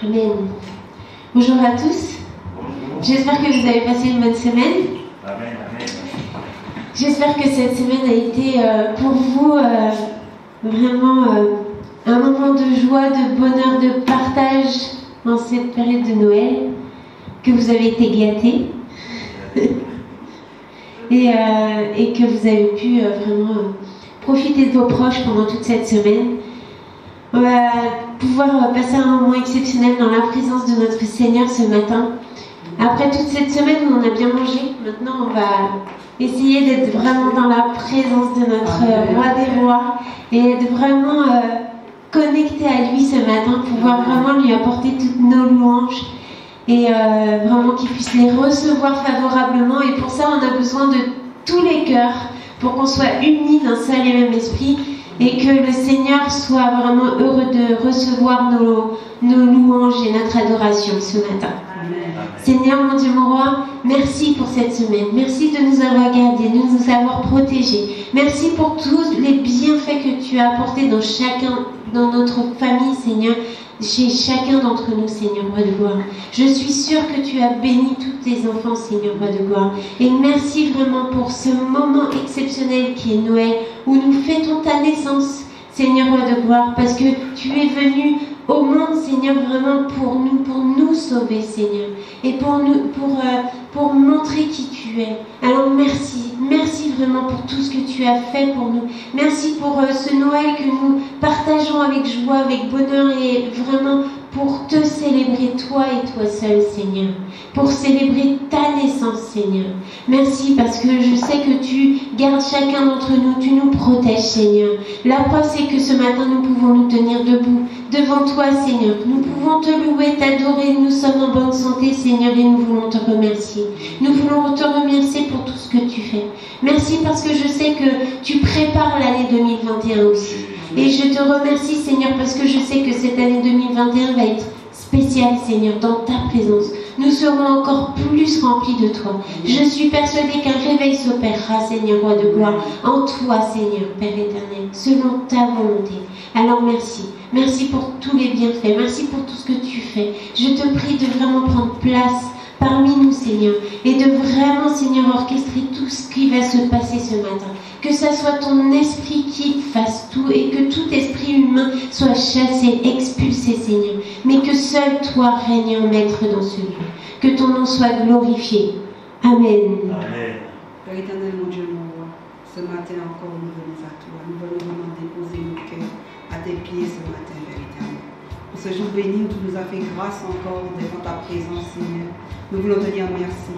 Amen. Bonjour à tous. J'espère que vous avez passé une bonne semaine. Amen. J'espère que cette semaine a été pour vous vraiment un moment de joie, de bonheur, de partage en cette période de Noël, que vous avez été gâtés et que vous avez pu vraiment profiter de vos proches pendant toute cette semaine. On va pouvoir passer un moment exceptionnel dans la présence de notre Seigneur ce matin. Après toute cette semaine où on a bien mangé, maintenant on va essayer d'être vraiment dans la présence de notre roi des rois et être vraiment connecté à lui ce matin, pouvoir vraiment lui apporter toutes nos louanges et vraiment qu'il puisse les recevoir favorablement. Et pour ça on a besoin de tous les cœurs pour qu'on soit unis d'un seul et même esprit et que le Seigneur soit vraiment heureux de recevoir nos louanges et notre adoration ce matin. Amen. Seigneur, mon Dieu, mon roi, merci pour cette semaine. Merci de nous avoir gardés, de nous avoir protégés. Merci pour tous les bienfaits que tu as apportés dans notre famille, Seigneur, chez chacun d'entre nous, Seigneur, roi de gloire. Je suis sûre que tu as béni tous tes enfants, Seigneur, roi de gloire. Et merci vraiment pour ce moment exceptionnel qui est Noël, où nous fêtons ta naissance, Seigneur, roi de gloire, parce que tu es venu au monde, Seigneur, vraiment pour nous sauver, Seigneur, et pour montrer qui tu es. Alors merci vraiment pour tout ce que tu as fait pour nous. Merci pour ce Noël que nous partageons avec joie, avec bonheur et vraiment pour te célébrer toi et toi seul, Seigneur, pour célébrer ta naissance, Seigneur. Merci parce que je sais que tu gardes chacun d'entre nous, tu nous protèges, Seigneur. La preuve, c'est que ce matin, nous pouvons nous tenir debout devant toi, Seigneur. Nous pouvons te louer, t'adorer. Nous sommes en bonne santé, Seigneur, et nous voulons te remercier. Nous voulons te remercier pour tout ce que tu fais. Merci parce que je sais que tu prépares l'année 2021 aussi. Et je te remercie, Seigneur, parce que je sais que cette année 2021 va être spéciale, Seigneur, dans ta présence. Nous serons encore plus remplis de toi. Je suis persuadée qu'un réveil s'opérera, Seigneur, roi de gloire, en toi, Seigneur, Père éternel, selon ta volonté. Alors merci. Merci pour tous les bienfaits. Merci pour tout ce que tu fais. Je te prie de vraiment prendre place parmi nous, Seigneur, et de vraiment, Seigneur, orchestrer tout ce qui va se passer ce matin. Que ça soit ton esprit qui fasse tout et que tout esprit humain soit chassé, expulsé, Seigneur. Mais que seul toi règne en maître dans ce lieu. Que ton nom soit glorifié. Amen. Amen. Père éternel, mon Dieu, mon roi, ce matin encore nous venons à toi. Nous voulons vraiment déposer nos cœurs à tes pieds ce matin, Père éternel. Pour ce jour béni où tu nous as fait grâce encore devant ta présence, Seigneur. Nous voulons te dire merci.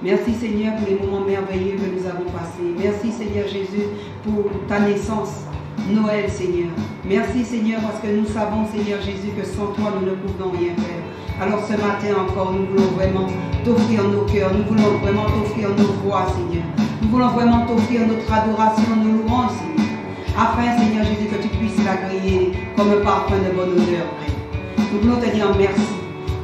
Merci, Seigneur, pour les moments merveilleux que nous avons passés. Merci, Seigneur Jésus, pour ta naissance, Noël, Seigneur. Merci, Seigneur, parce que nous savons, Seigneur Jésus, que sans toi, nous ne pouvons rien faire. Alors ce matin encore, nous voulons vraiment t'offrir nos cœurs. Nous voulons vraiment t'offrir nos voix, Seigneur. Nous voulons vraiment t'offrir notre adoration, nos louanges, Seigneur. Afin, Seigneur Jésus, que tu puisses l'agréer comme un parfum de bonne odeur, Père. Nous voulons te dire merci.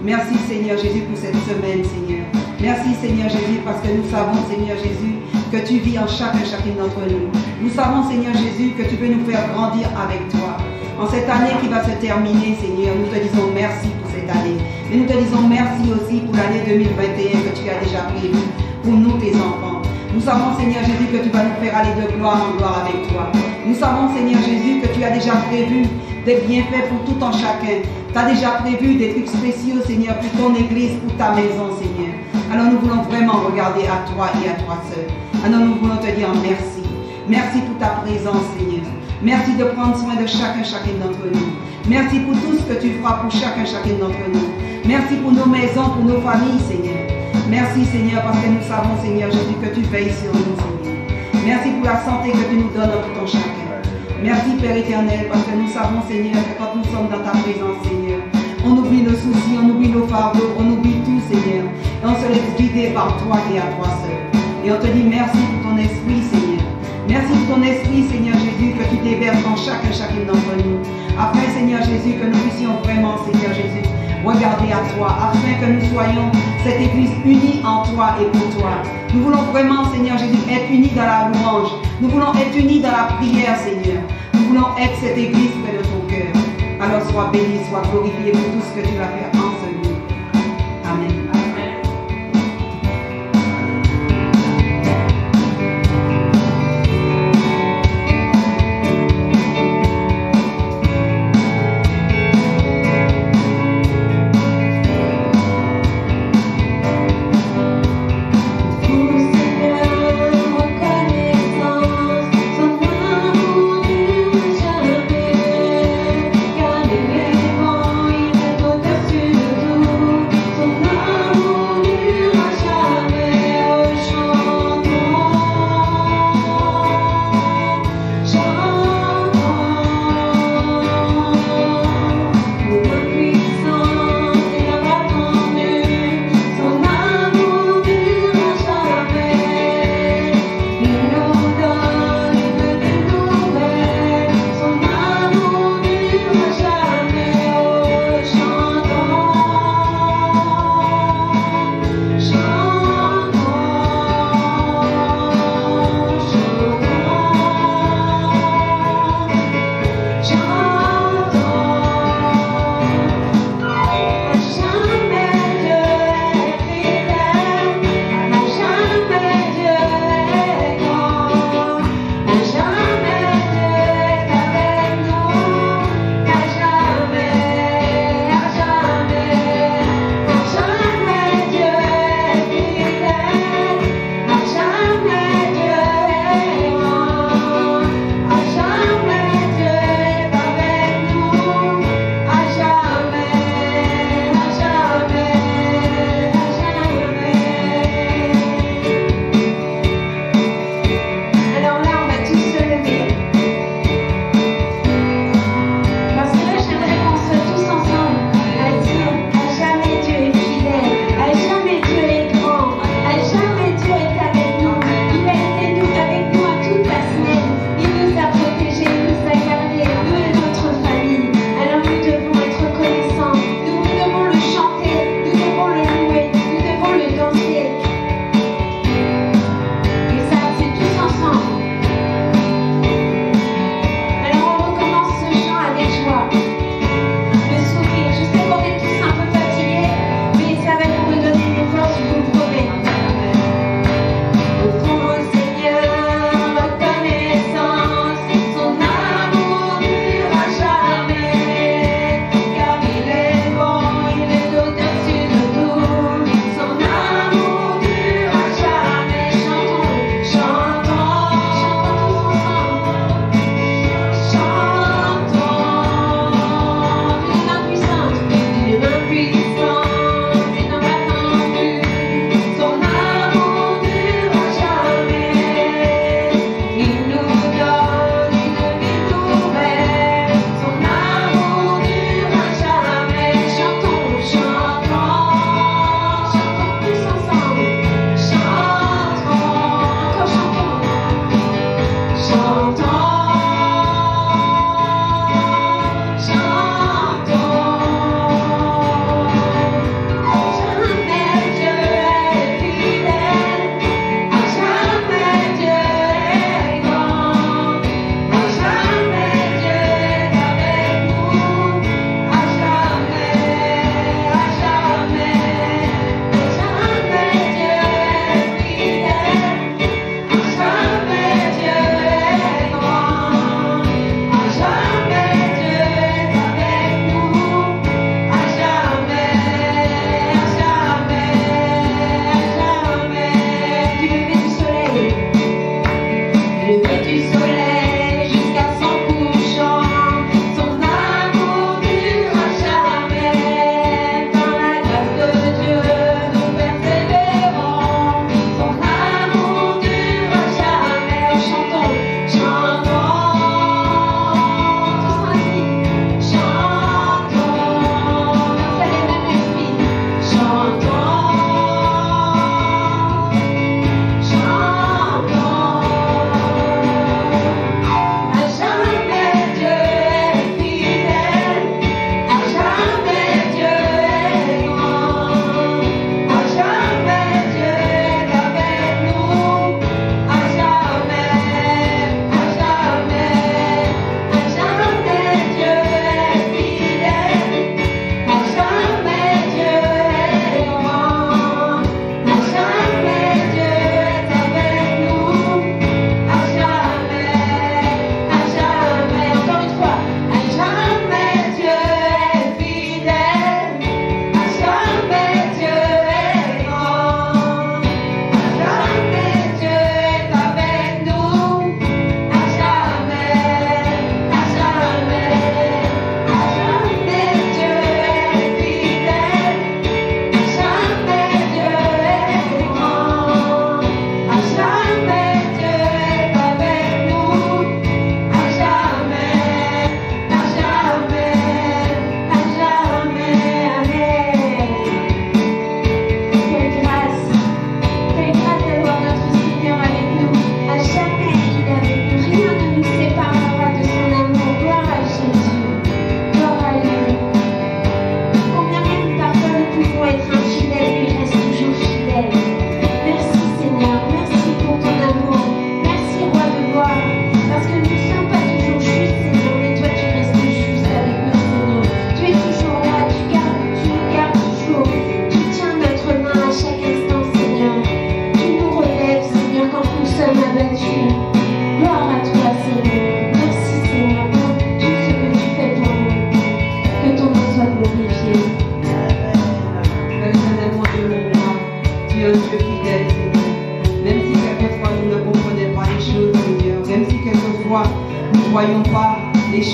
Merci, Seigneur Jésus, pour cette semaine, Seigneur. Merci, Seigneur Jésus, parce que nous savons, Seigneur Jésus, que tu vis en chacune d'entre nous. Nous savons, Seigneur Jésus, que tu peux nous faire grandir avec toi. En cette année qui va se terminer, Seigneur, nous te disons merci pour cette année. Mais nous te disons merci aussi pour l'année 2021 que tu as déjà prévue pour nous, tes enfants. Nous savons, Seigneur Jésus, que tu vas nous faire aller de gloire en gloire avec toi. Nous savons, Seigneur Jésus, que tu as déjà prévu des bienfaits pour tout en chacun. Tu as déjà prévu des trucs spéciaux, Seigneur, pour ton église, pour ta maison, Seigneur. Alors nous voulons vraiment regarder à toi et à toi seul. Alors nous voulons te dire merci. Merci pour ta présence, Seigneur. Merci de prendre soin de chacune d'entre nous. Merci pour tout ce que tu feras pour chacune d'entre nous. Merci pour nos maisons, pour nos familles, Seigneur. Merci, Seigneur, parce que nous savons, Seigneur Jésus, que tu veilles sur nous, Seigneur. Merci pour la santé que tu nous donnes en tout en chacun. Merci, Père éternel, parce que nous savons, Seigneur, que quand nous sommes dans ta présence, Seigneur, on oublie nos soucis, on oublie nos fardeaux, on oublie tout, Seigneur. Et on se laisse guider par toi et à toi seul. Et on te dit merci pour ton esprit, Seigneur. Merci pour ton esprit, Seigneur Jésus, que tu déverses en chacune d'entre nous. Afin, Seigneur Jésus, que nous puissions vraiment, Seigneur Jésus, regarder à toi, afin que nous soyons cette église unie en toi et pour toi. Nous voulons vraiment, Seigneur Jésus, être unis dans la louange. Nous voulons être unis dans la prière, Seigneur. Nous voulons être cette église près de ton cœur. Alors sois béni, sois glorifié pour tout ce que tu vas faire en ce lieu. Amen. Car l'élément, il est au-dessus de tout.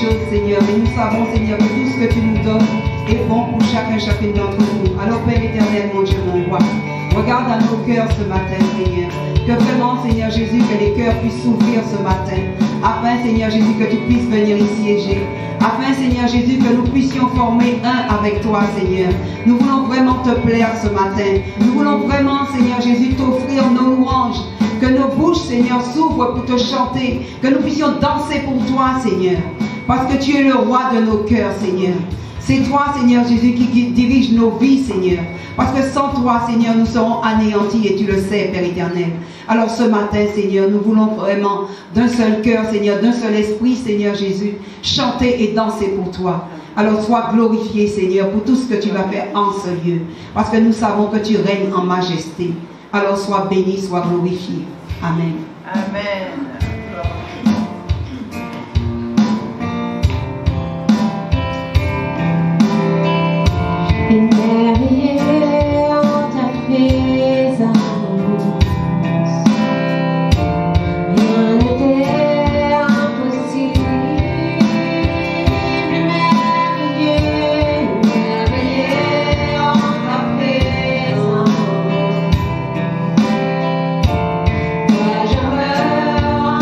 choses, Seigneur. Et nous savons, Seigneur, que tout ce que tu nous donnes est bon pour chacune d'entre nous. Alors, Père éternel, mon Dieu, mon roi, regarde à nos cœurs ce matin, Seigneur. Que vraiment, Seigneur Jésus, que les cœurs puissent s'ouvrir ce matin. Afin, Seigneur Jésus, que tu puisses venir y siéger. Afin, Seigneur Jésus, que nous puissions former un avec toi, Seigneur. Nous voulons vraiment te plaire ce matin. Nous voulons vraiment, Seigneur Jésus, t'offrir nos louanges. Que nos bouches, Seigneur, s'ouvrent pour te chanter. Que nous puissions danser pour toi, Seigneur. Parce que tu es le roi de nos cœurs, Seigneur. C'est toi, Seigneur Jésus, qui dirige nos vies, Seigneur. Parce que sans toi, Seigneur, nous serons anéantis et tu le sais, Père éternel. Alors ce matin, Seigneur, nous voulons vraiment d'un seul cœur, Seigneur, d'un seul esprit, Seigneur Jésus, chanter et danser pour toi. Alors sois glorifié, Seigneur, pour tout ce que tu vas faire en ce lieu. Parce que nous savons que tu règnes en majesté. Alors sois béni, sois glorifié. Amen. Amen. Émerveillé en ta présence, rien n'était impossible. Émerveillé en ta présence, moi je meurs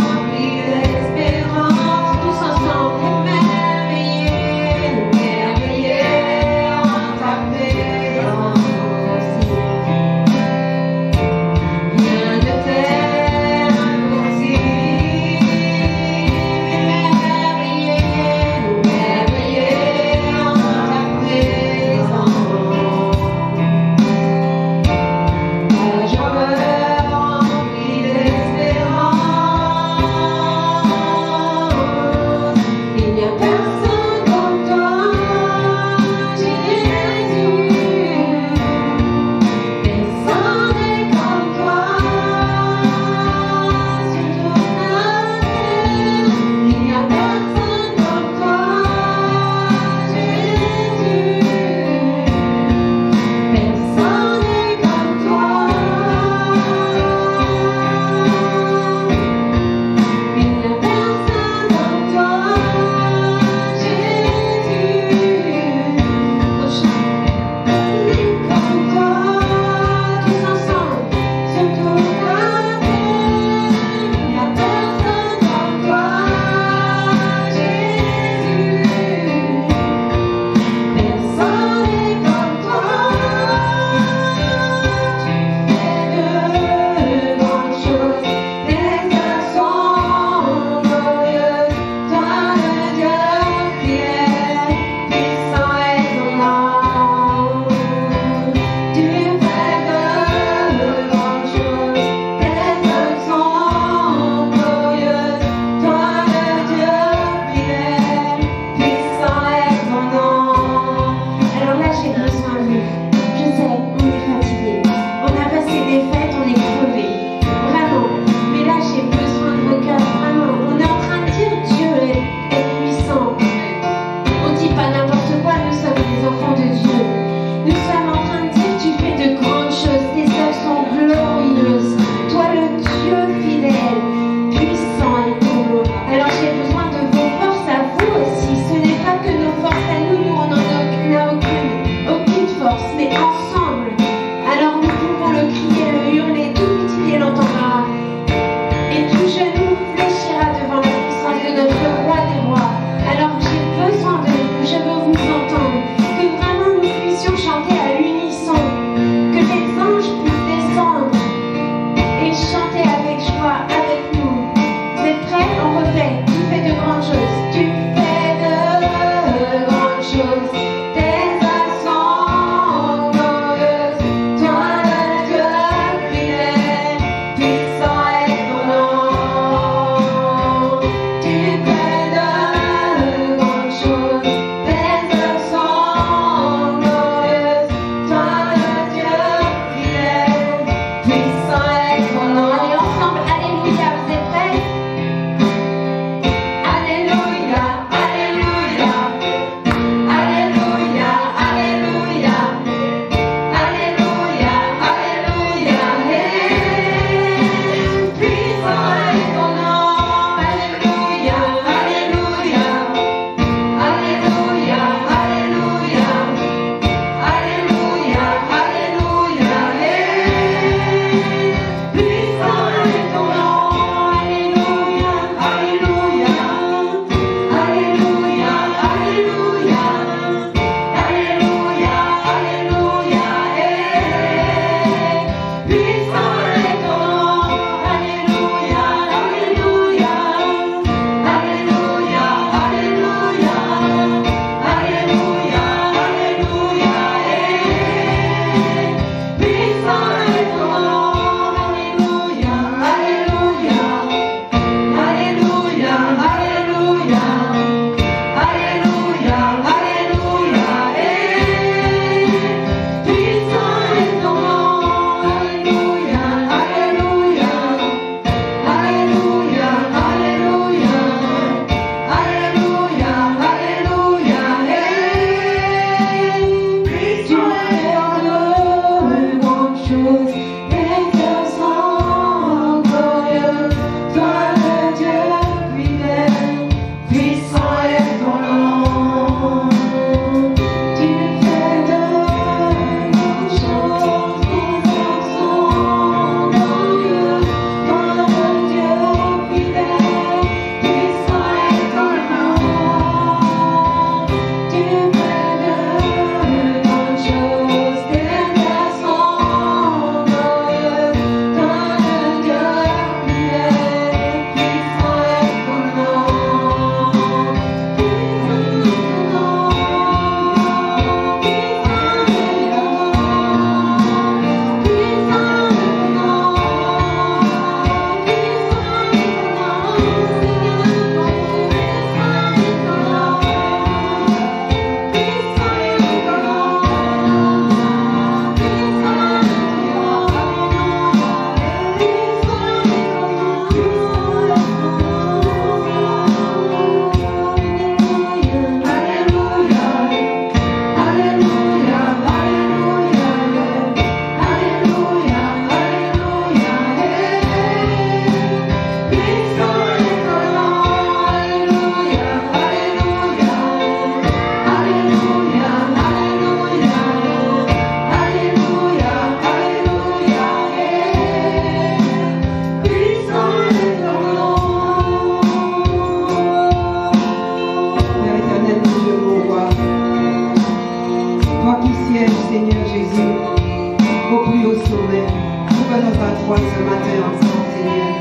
toi ce matin ensemble, Seigneur,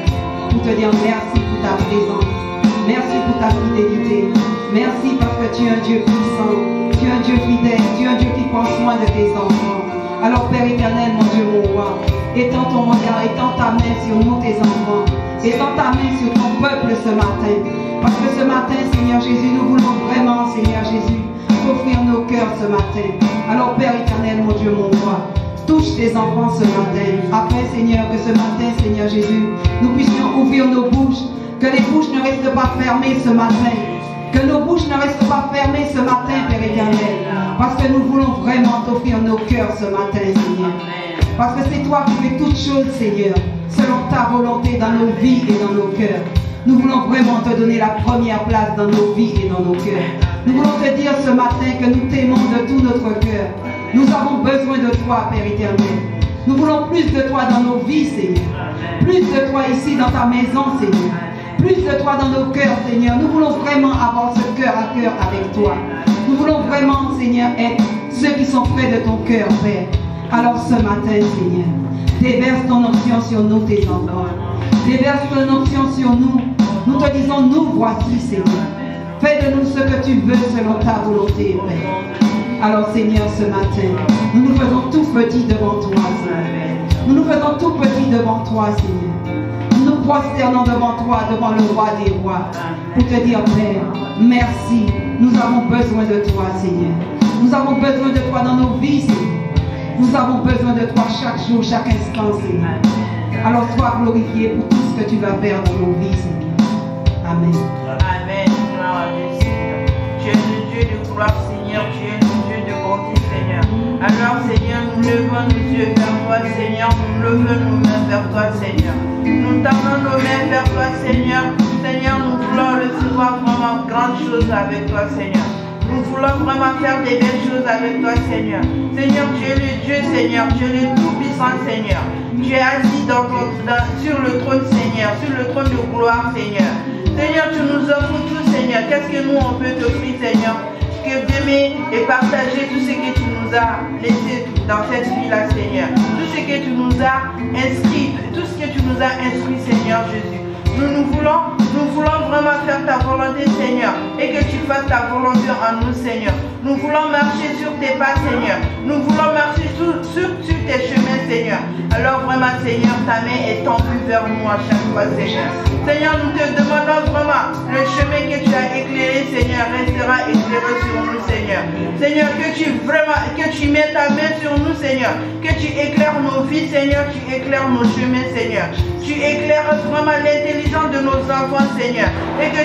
pour te dire merci pour ta présence, merci pour ta fidélité, merci parce que tu es un Dieu puissant, tu es un Dieu fidèle, tu es un Dieu qui prend soin de tes enfants. Alors Père éternel, mon Dieu, mon roi, étends ton regard, étends ta main sur nous, tes enfants, étends ta main sur ton peuple ce matin, parce que ce matin, Seigneur Jésus, nous voulons vraiment, Seigneur Jésus, offrir nos cœurs ce matin. Alors Père éternel, mon Dieu, mon roi, touche tes enfants ce matin, afin, Seigneur, que ce matin, Seigneur Jésus, nous puissions ouvrir nos bouches, que les bouches ne restent pas fermées ce matin, que nos bouches ne restent pas fermées ce matin, Père éternel, parce que nous voulons vraiment t'offrir nos cœurs ce matin, Seigneur. Parce que c'est toi qui fais toutes choses, Seigneur, selon ta volonté dans nos vies et dans nos cœurs. Nous voulons vraiment te donner la première place dans nos vies et dans nos cœurs. Nous voulons te dire ce matin que nous t'aimons de tout notre cœur. Nous avons besoin de toi, Père éternel. Nous voulons plus de toi dans nos vies, Seigneur. Plus de toi ici dans ta maison, Seigneur. Plus de toi dans nos cœurs, Seigneur. Nous voulons vraiment avoir ce cœur à cœur avec toi. Nous voulons vraiment, Seigneur, être ceux qui sont près de ton cœur, Père. Alors ce matin, Seigneur, déverse ton onction sur nous, tes enfants. Déverse ton onction sur nous. Nous te disons, nous voici, Seigneur. Fais de nous ce que tu veux selon ta volonté, Père. Alors, Seigneur, ce matin, nous nous faisons tout petits devant toi, Seigneur. Nous nous faisons tout petits devant toi, Seigneur. Nous nous prosternons devant toi, devant le roi des rois, pour te dire, Père, merci. Nous avons besoin de toi, Seigneur. Nous avons besoin de toi dans nos vies, Seigneur. Nous avons besoin de toi chaque jour, chaque instant, Seigneur. Alors sois glorifié pour tout ce que tu vas faire dans nos vies, Seigneur. Amen. Amen. Tu es le Dieu de gloire, Seigneur. Tu es le Dieu de bonté, Seigneur. Alors, Seigneur, nous levons nos yeux vers toi, Seigneur. Nous levons nos mains vers toi, Seigneur. Nous tendons nos mains vers toi, Seigneur. Seigneur, nous voulons recevoir vraiment grandes choses avec toi, Seigneur. Nous voulons vraiment faire des belles choses avec toi, Seigneur. Seigneur, tu es le Dieu, Seigneur. Tu es le Tout-Puissant, Seigneur. Tu es assis sur le trône, Seigneur. Sur le trône de gloire, Seigneur. Seigneur, tu nous offres tout, Seigneur. Qu'est-ce que nous, on peut t'offrir, Seigneur? Que d'aimer et partager tout ce que tu nous as laissé dans cette vie-là, Seigneur. Tout ce que tu nous as inscrit, tout ce que tu nous as instruit, Seigneur Jésus. Nous voulons vraiment faire ta volonté, Seigneur, et que tu fasses ta volonté en nous, Seigneur. Nous voulons marcher sur tes pas, Seigneur. Nous voulons marcher sur tes chemins, Seigneur. Alors vraiment, Seigneur, ta main est tendue vers nous à chaque fois, Seigneur. Seigneur, nous te demandons vraiment, le chemin que tu as éclairé, Seigneur, restera éclairé sur nous, Seigneur. Seigneur, que tu mets ta main sur nous, Seigneur. Que tu éclaires nos vies, Seigneur. Tu éclaires nos chemins, Seigneur. Tu éclaires vraiment l'intelligence de nos enfants, Seigneur. Et que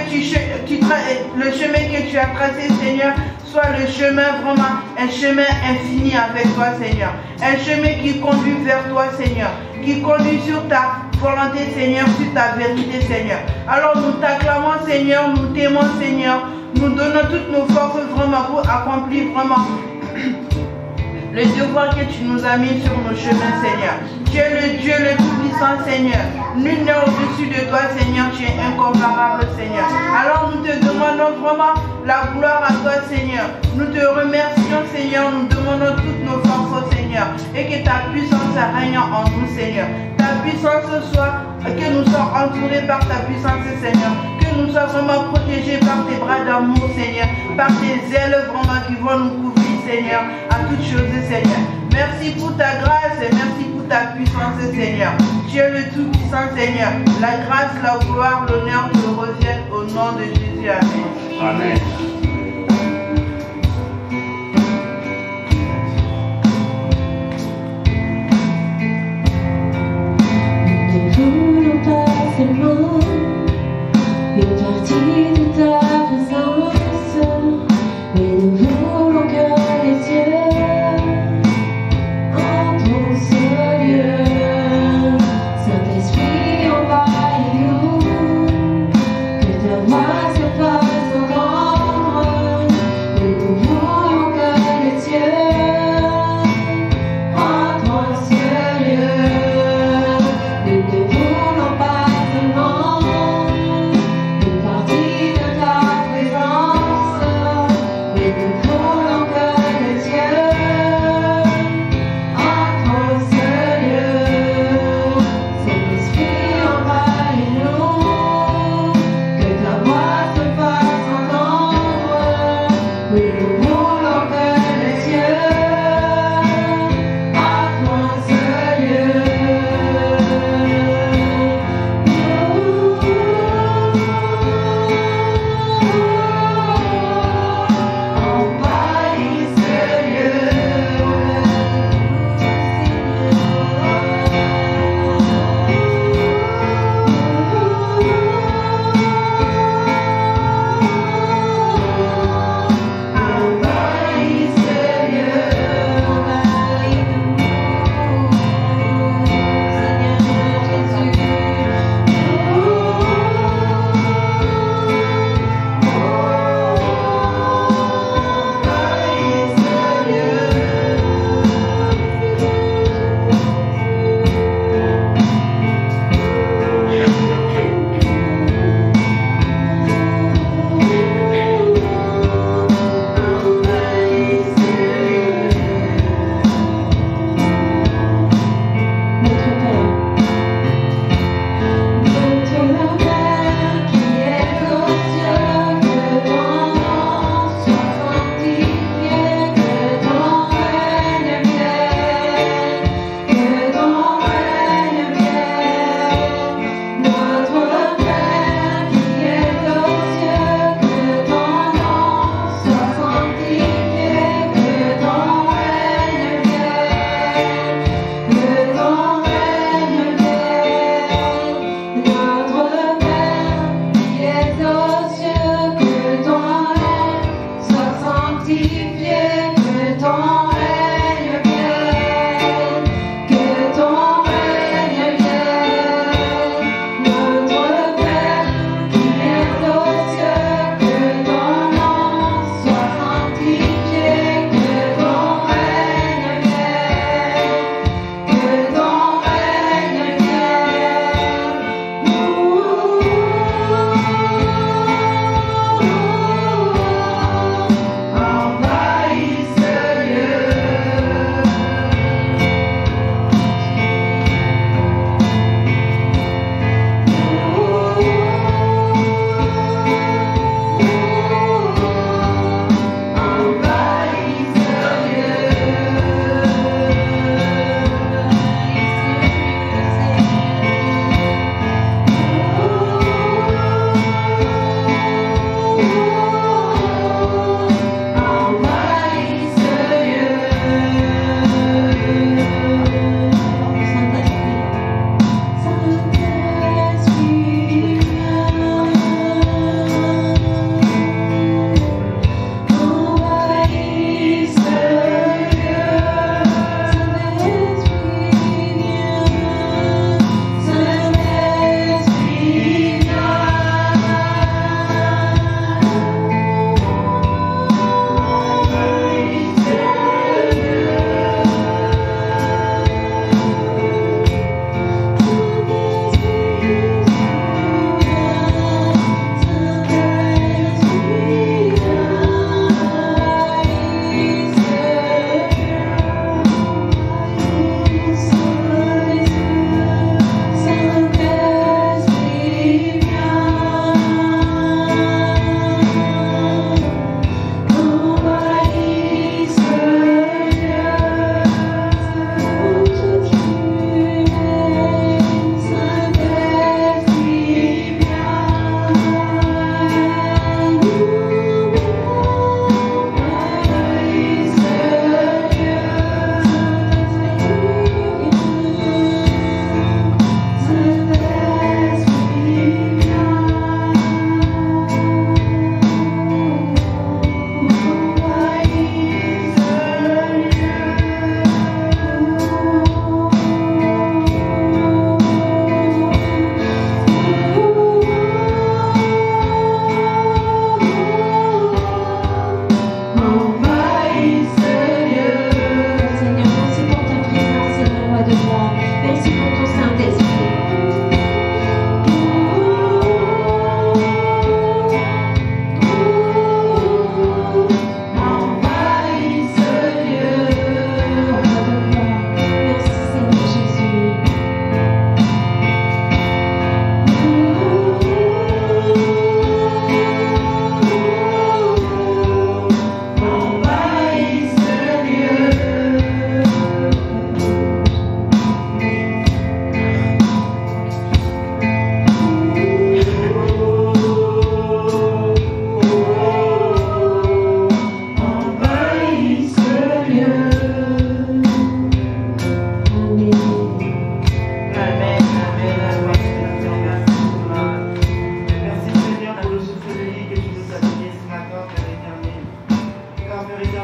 le chemin que tu as tracé, Seigneur, soit le chemin vraiment, un chemin infini avec toi, Seigneur. Un chemin qui conduit vers toi, Seigneur. Qui conduit sur ta volonté, Seigneur, sur ta vérité, Seigneur. Alors nous t'acclamons, Seigneur, nous t'aimons, Seigneur. Nous donnons toutes nos forces vraiment pour accomplir vraiment le devoir que tu nous as mis sur nos chemins, Seigneur. Tu es le Dieu le Tout-Puissant, Seigneur. Nul n'est au-dessus de toi, Seigneur. Tu es incomparable, Seigneur. Alors nous te demandons vraiment la gloire à toi, Seigneur. Nous te remercions, Seigneur. Nous demandons toutes nos forces, Seigneur. Et que ta puissance règne en nous, Seigneur. Ta puissance soit, que nous soyons entourés par ta puissance, Seigneur. Que nous soyons vraiment protégés par tes bras d'amour, Seigneur. Par tes ailes vraiment qui vont nous couvrir, Seigneur, à toutes choses, Seigneur. Merci pour ta grâce et merci pour ta puissance, Seigneur. Tu es le Tout-Puissant, Seigneur. La grâce, la gloire, l'honneur te reviennent au nom de Jésus. Amen. Amen. Nous ne voulons pas seulement une partie de ta présence, mais nous voulons que les cieux entrent en ce lieu. Saint-Esprit, envahis-nous, que ta voix se fasse entendre. Oui, nous voulons que les cieux affrontent ce lieu. Envahis ce lieu. Envahis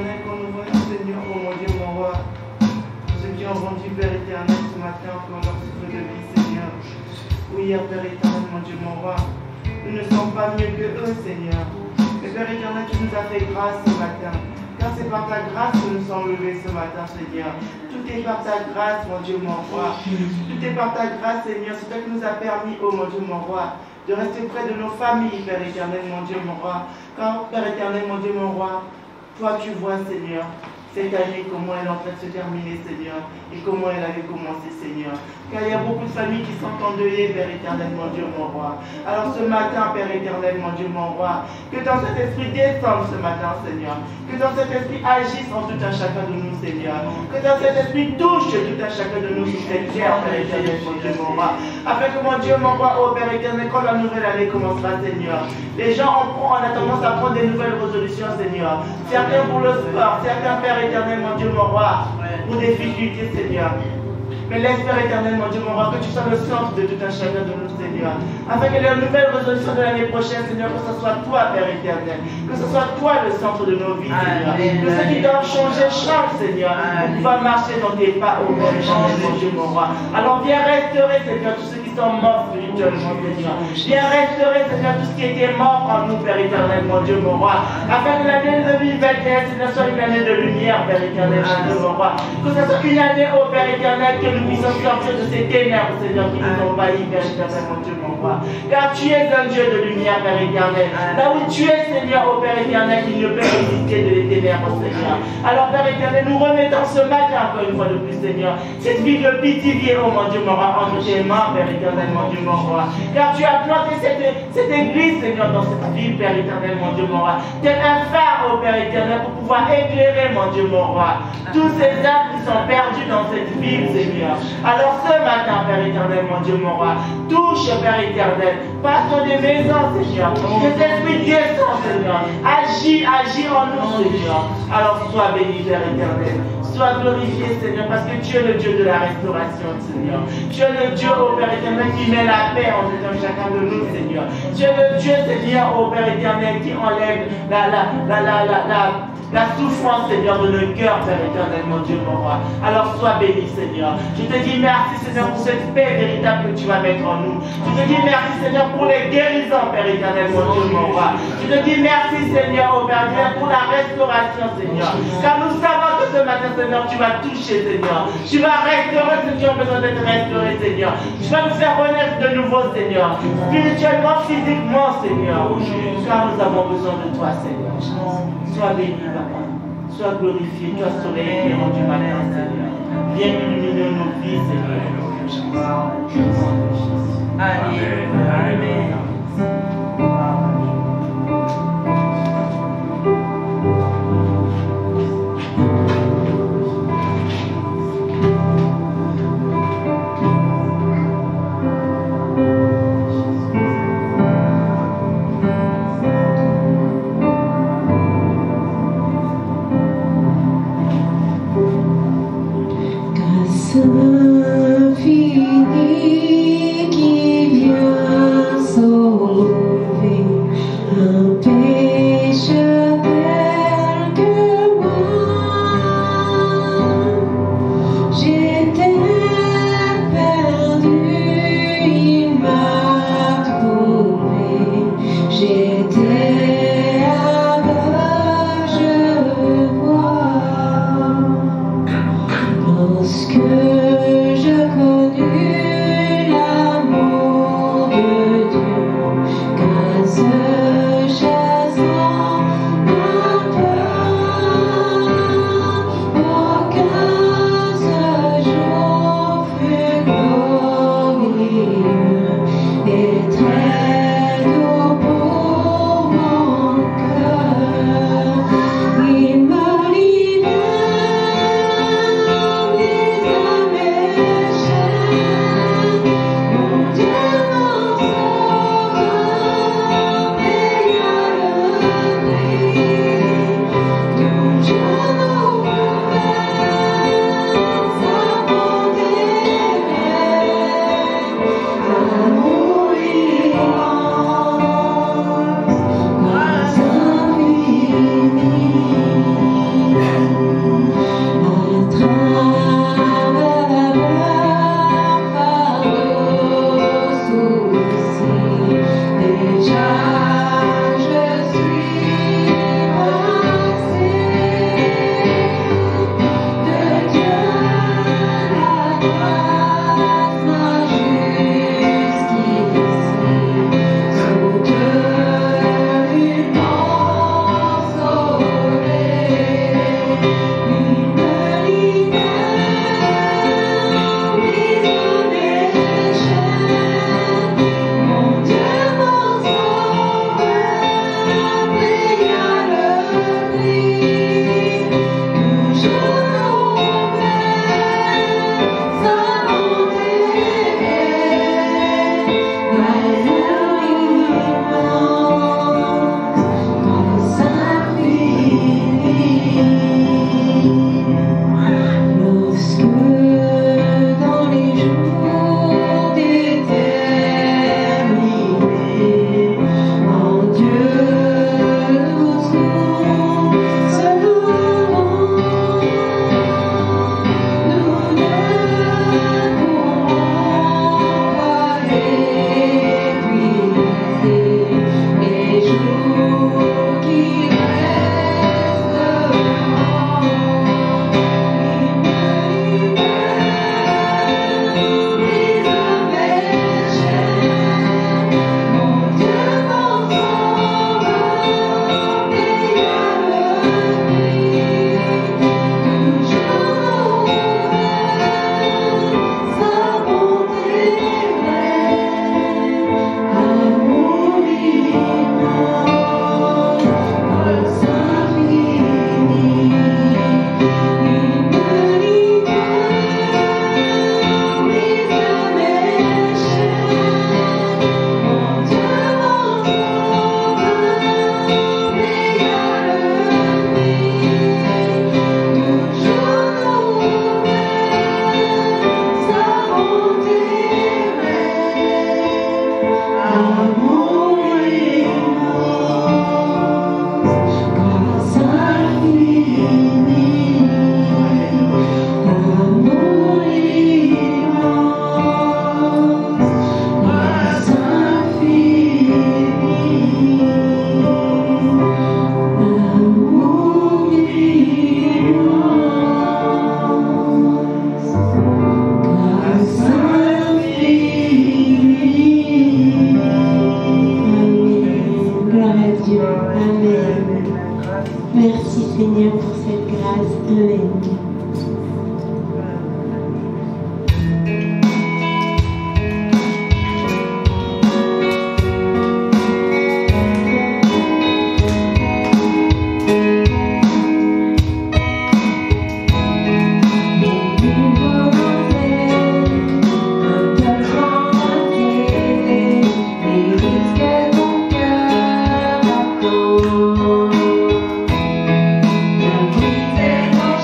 éternel, quand nous voyons, Seigneur, oh mon Dieu, mon roi, ceux qui ont rendu, Père éternel, ce matin encore leur souffle de vie, Seigneur. Oui, Père éternel, mon Dieu, mon roi, nous ne sommes pas mieux que eux, Seigneur. Mais Père éternel, tu nous as fait grâce ce matin. Car c'est par ta grâce que nous sommes levés ce matin, Seigneur. Tout est par ta grâce, mon Dieu, mon roi. Tout est par ta grâce, Seigneur. C'est toi qui nous a permis, oh mon Dieu, mon roi, de rester près de nos familles, Père éternel, mon Dieu, mon roi. Car, Père éternel, mon Dieu, mon roi, toi tu vois, Seigneur, cette année, comment elle est en train de se terminer, Seigneur, et comment elle avait commencé, Seigneur. Car il y a beaucoup de familles qui sont endeuillées, Père éternel, mon Dieu, mon roi. Alors ce matin, Père éternel, mon Dieu, mon roi, que dans cet esprit descende ce matin, Seigneur. Que dans cet esprit agisse en tout un chacun de nous, Seigneur. Que dans cet esprit touche tout un chacun de nous sur cette terre, Père éternel, mon Dieu, mon roi. Afin que mon Dieu, mon roi, oh Père éternel, quand la nouvelle année commencera, Seigneur, les gens on a tendance à prendre des nouvelles résolutions, Seigneur. Certains pour le sport, certains, Père éternel, mon Dieu, mon roi, pour des difficultés, Seigneur. Mais laisse, Père éternel, mon Dieu, mon roi, que tu sois le centre de tout un chacun de nous, Seigneur. Afin que les nouvelles résolutions de l'année prochaine, Seigneur, que ce soit toi, Père éternel. Que ce soit toi le centre de nos vies, Seigneur. Que ce qui doit changer, change, Seigneur. Pour pouvoir marcher dans tes pas, au Père éternel, mon Dieu, mon roi. Alors viens restaurer, Seigneur, tous ceux qui sont morts spirituellement, Seigneur. Viens restaurer, Seigneur, tout ce qui était mort en nous, Père éternel, mon Dieu, mon roi. Afin que l'année 2021, Seigneur, soit une année de lumière, Père éternel, mon Dieu, mon roi. Que ce soit une année, ô Père éternel, que nous puissions sortir de ces ténèbres, Seigneur, qui nous envahissent, Père éternel, mon Dieu, mon roi. Car tu es un Dieu de lumière, Père éternel. Là où tu es, Seigneur, ô Père éternel, il ne peut exister de les ténèbres, Seigneur. Alors, Père éternel, nous remettons ce matin, encore une fois de plus, Seigneur, cette ville de Pithiviers, oh mon Dieu, mon roi, entre tes mains, Père éternel, mon Dieu, mon roi. Car tu as planté cette église, Seigneur, dans cette ville, Père éternel, mon Dieu, mon roi. Tel un phare, ô Père éternel, pour pouvoir éclairer, mon Dieu, mon roi, tous ces âmes qui sont perdus dans cette ville, Seigneur. Alors ce matin, Père éternel, mon Dieu, mon roi, touche, Père éternel, passe dans des maisons, Seigneur. Que cet esprit descend, Seigneur. Agis en nous, Seigneur. Alors sois béni, Père éternel. Sois glorifié, Seigneur, parce que tu es le Dieu de la restauration, Seigneur. Tu es le Dieu, ô Père éternel, qui met la paix en tout un chacun de nous, Seigneur. Tu es le Dieu, Seigneur, ô Père éternel, qui enlève la souffrance, Seigneur, de nos cœurs, Père éternel, mon Dieu, mon roi. Alors sois béni, Seigneur. Je te dis merci, Seigneur, pour cette paix véritable que tu vas mettre en nous. Je te dis merci, Seigneur, pour les guérisons, Père éternel, mon Dieu, mon roi. Je te dis merci, Seigneur, ô Père éternel, pour la restauration, Seigneur. Car nous savons que ce matin, Seigneur, tu vas toucher, Seigneur. Tu vas restaurer ceux qui ont besoin d'être restaurés, Seigneur. Tu vas nous faire renaître de nouveau, Seigneur. Spirituellement, physiquement, Seigneur. Car nous avons besoin de toi, Seigneur. Sois béni, Papa. Sois glorifié. Toi, soleil éclairant du matin, Seigneur. Viens illuminer nos vies, Seigneur. Amen. Infini qui vient sauver un pécheur tel que moi. J'étais perdu, il m'a trouvé. J'étais aveugle, je vois. Lorsque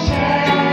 Share.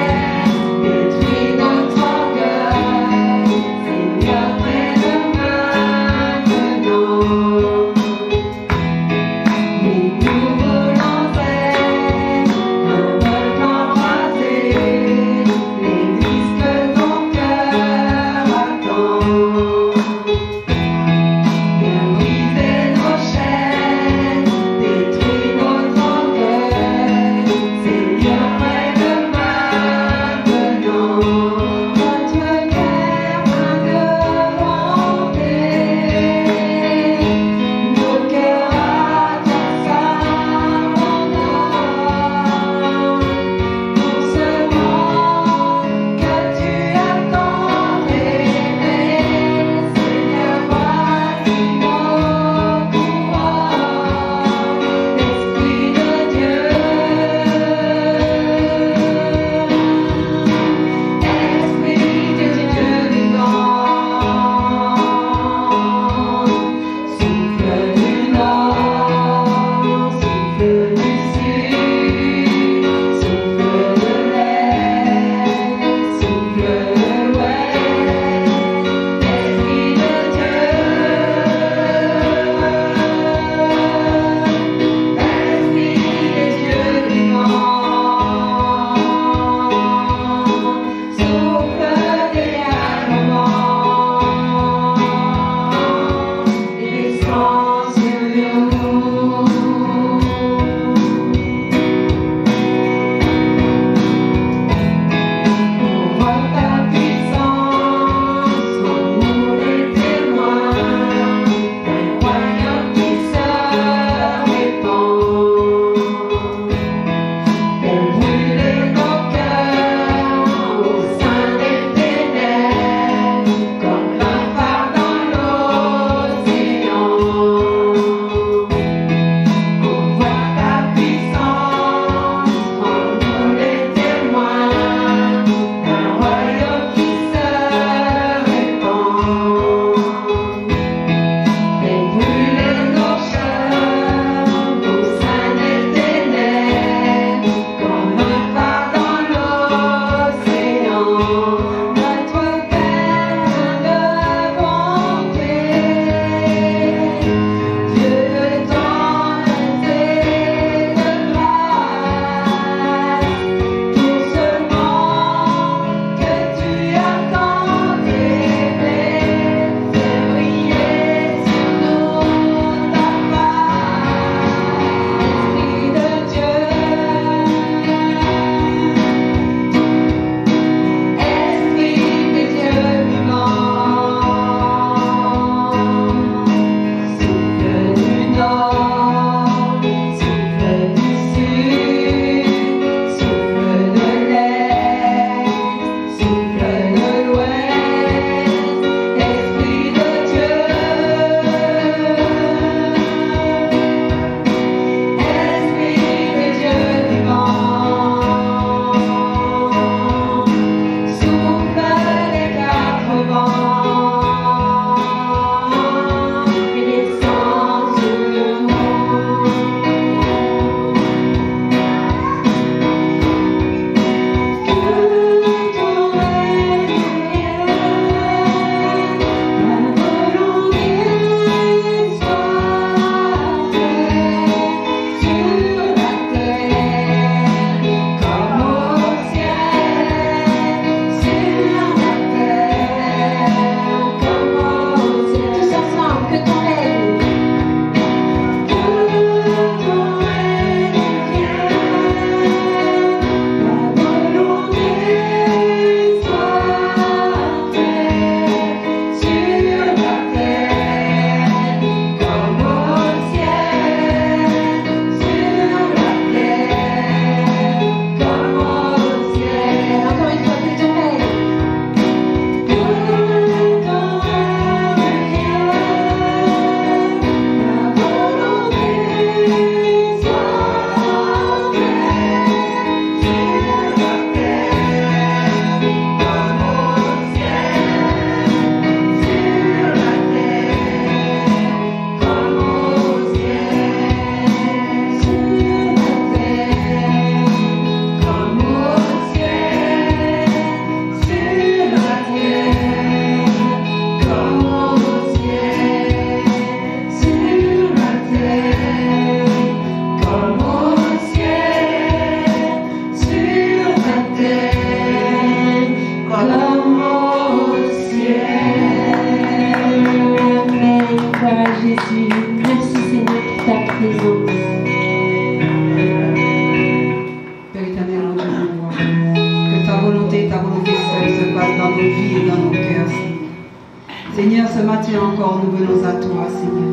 matin encore, nous venons à toi, Seigneur.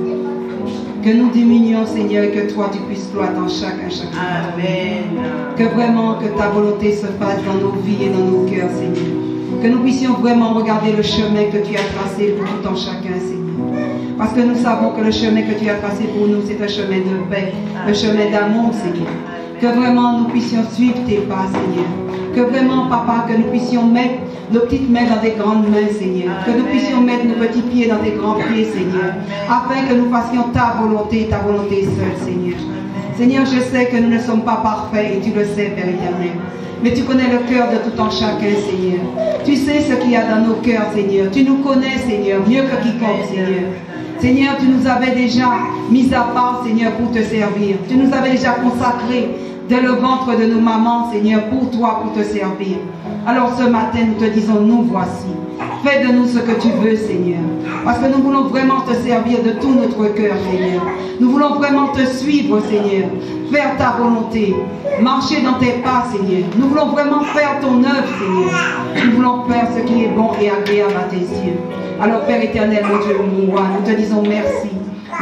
Que nous diminuions, Seigneur, et que toi, tu puisses croître en chacun. Amen. Que vraiment, que ta volonté se fasse dans nos vies et dans nos cœurs, Seigneur. Que nous puissions vraiment regarder le chemin que tu as tracé pour tout en chacun, Seigneur. Parce que nous savons que le chemin que tu as tracé pour nous, c'est un chemin de paix, un chemin d'amour, Seigneur. Que vraiment nous puissions suivre tes pas, Seigneur. Que vraiment, Papa, que nous puissions mettre nos petites mains dans des grandes mains, Seigneur. Que nous puissions mettre nos petits pieds dans des grands pieds, Seigneur. Afin que nous fassions ta volonté seule, Seigneur. Seigneur, je sais que nous ne sommes pas parfaits et tu le sais, Père éternel. Mais tu connais le cœur de tout en chacun, Seigneur. Tu sais ce qu'il y a dans nos cœurs, Seigneur. Tu nous connais, Seigneur, mieux que quiconque, Seigneur. Seigneur, tu nous avais déjà mis à part, Seigneur, pour te servir. Tu nous avais déjà consacrés dès le ventre de nos mamans, Seigneur, pour toi, pour te servir. Alors ce matin, nous te disons, nous voici. Fais de nous ce que tu veux, Seigneur. Parce que nous voulons vraiment te servir de tout notre cœur, Seigneur. Nous voulons vraiment te suivre, Seigneur. Faire ta volonté. Marcher dans tes pas, Seigneur. Nous voulons vraiment faire ton œuvre, Seigneur. Nous voulons faire ce qui est bon et agréable à tes yeux. Alors, Père éternel, mon Dieu, mon roi, nous te disons merci.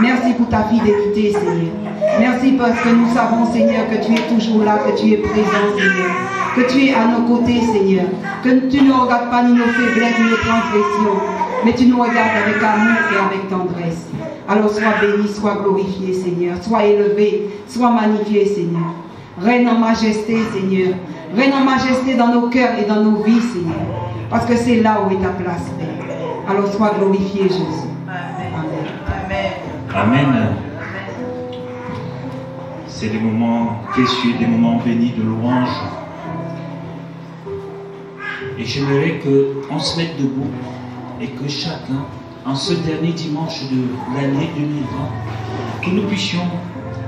Merci pour ta fidélité, Seigneur. Merci parce que nous savons, Seigneur, que tu es toujours là, que tu es présent, Seigneur. Que tu es à nos côtés, Seigneur. Que tu ne regardes pas ni nos faiblesses, ni nos transgressions, mais tu nous regardes avec amour et avec tendresse. Alors sois béni, sois glorifié, Seigneur. Sois élevé, sois magnifié, Seigneur. Règne en majesté, Seigneur. Règne en majesté dans nos cœurs et dans nos vies, Seigneur. Parce que c'est là où est ta place, Père. Alors sois glorifié, Jésus. Amen. Amen. Amen. C'est des moments précieux, des moments bénis de louange. Et j'aimerais qu'on se mette debout et que chacun, en ce dernier dimanche de l'année 2020, que nous puissions,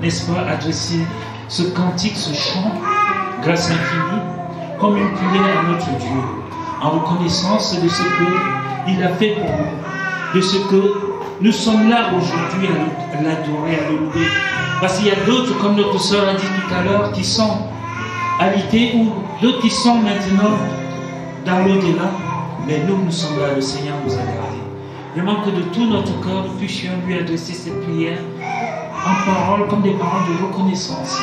n'est-ce pas, adresser ce cantique, ce chant, grâce infinie, comme une prière à notre Dieu, en reconnaissance de ce qu'il a fait pour nous, de ce que nous sommes là aujourd'hui à l'adorer, à le louer. Parce qu'il y a d'autres, comme notre sœur a dit tout à l'heure, qui sont alités ou d'autres qui sont maintenant dans l'au-delà. Mais nous sommes là, le Seigneur nous a gardés. Vraiment que de tout notre cœur, nous puissions lui adresser cette prière en paroles, comme des paroles de reconnaissance.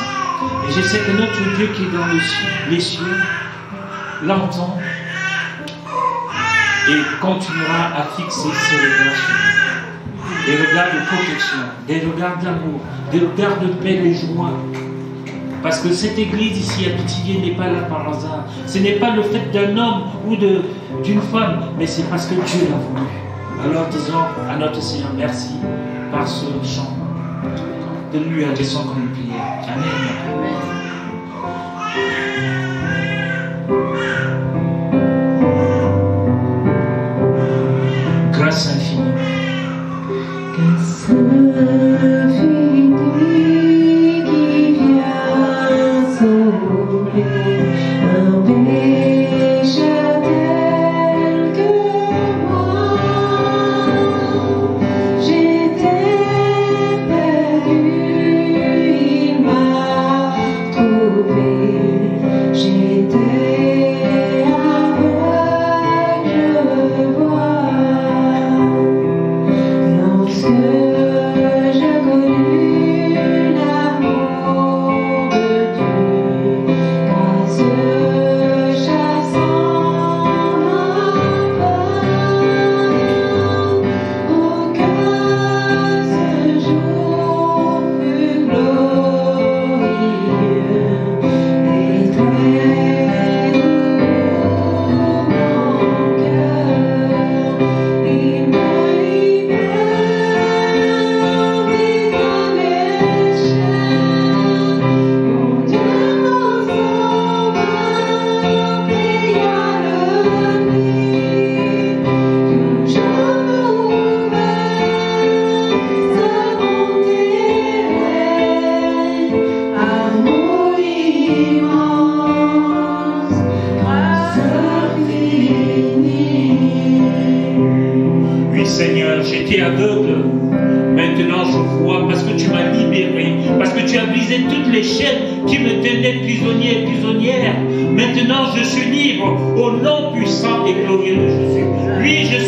Et je sais que notre Dieu qui est dans les cieux l'entend et continuera à fixer ses regards sur nous. Des regards de protection, des regards d'amour, des regards de paix, de joie. Parce que cette église ici à Pithiviers n'est pas là par hasard. Ce n'est pas le fait d'un homme ou d'une femme, mais c'est parce que Dieu l'a voulu. Alors disons à notre Seigneur merci par ce chant. De lui adressons comme une prière. Amen. Grâce infinie. Grâce infinie qui vient sauver un pécheur tel que moi. J'étais perdu, il m'a trouvé. J'étais aveugle, je vois. Lorsque j'ai connu l'amour de Dieu, grâce chassant ma peine, oh que ce jour fut glorieux et très doux mon cœur, il m'a libéré. Oui Seigneur, j'étais aveugle, maintenant je vois parce que tu m'as libéré, parce que tu as brisé toutes les chaînes qui me tenaient prisonnier et prisonnière. Maintenant, je suis libre au nom puissant et glorieux de Jésus. Oui, je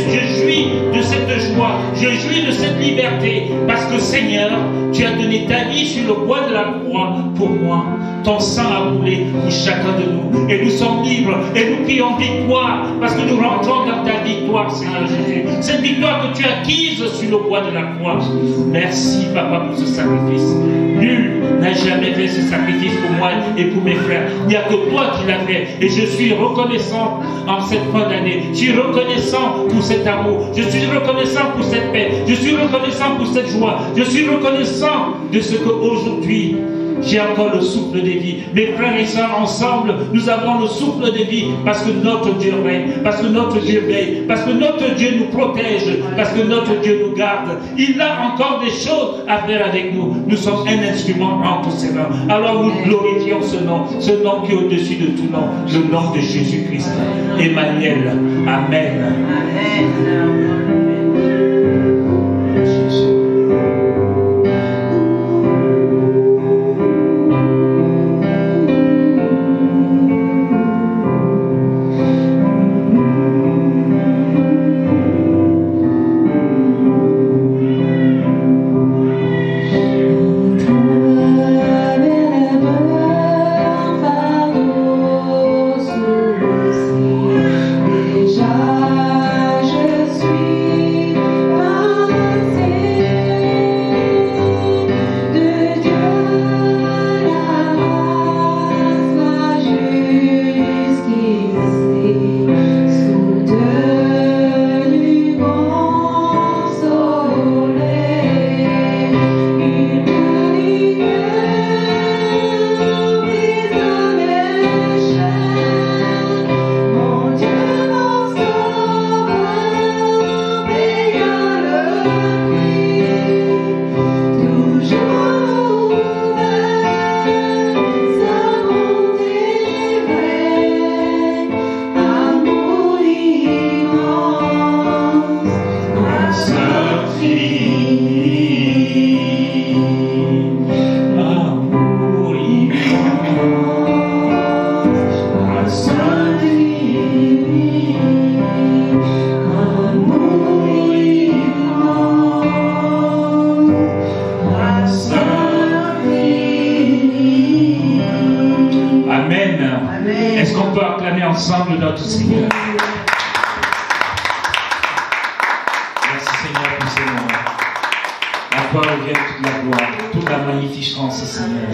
jouis de cette joie, je jouis de cette liberté, parce que Seigneur, tu as donné ta vie sur le bois de la croix pour moi. Ton sang a coulé pour chacun de nous. Et nous sommes libres. Et nous prions victoire. Parce que nous rentrons dans ta victoire, Seigneur Jésus. Cette victoire que tu as acquise sur le bois de la croix. Merci, Papa, pour ce sacrifice. Nul n'a jamais fait ce sacrifice pour moi et pour mes frères. Il n'y a que toi qui l'as fait. Et je suis reconnaissant en cette fin d'année. Je suis reconnaissant pour cet amour. Je suis reconnaissant pour cette paix. Je suis reconnaissant pour cette joie. Je suis reconnaissant de ce qu'aujourd'hui, j'ai encore le souffle de vie. Mes frères et sœurs, ensemble, nous avons le souffle de vie parce que notre Dieu règne, parce que notre Dieu veille, parce que notre Dieu nous protège, parce que notre Dieu nous garde. Il a encore des choses à faire avec nous. Nous sommes un instrument entre ses mains. Alors nous glorifions ce nom qui est au-dessus de tout nom, le nom de Jésus-Christ. Emmanuel. Amen. Amen. Ensemble notre Seigneur. Merci Seigneur pour ces moments. À toi revient toute la gloire, toute la magnificence, Seigneur.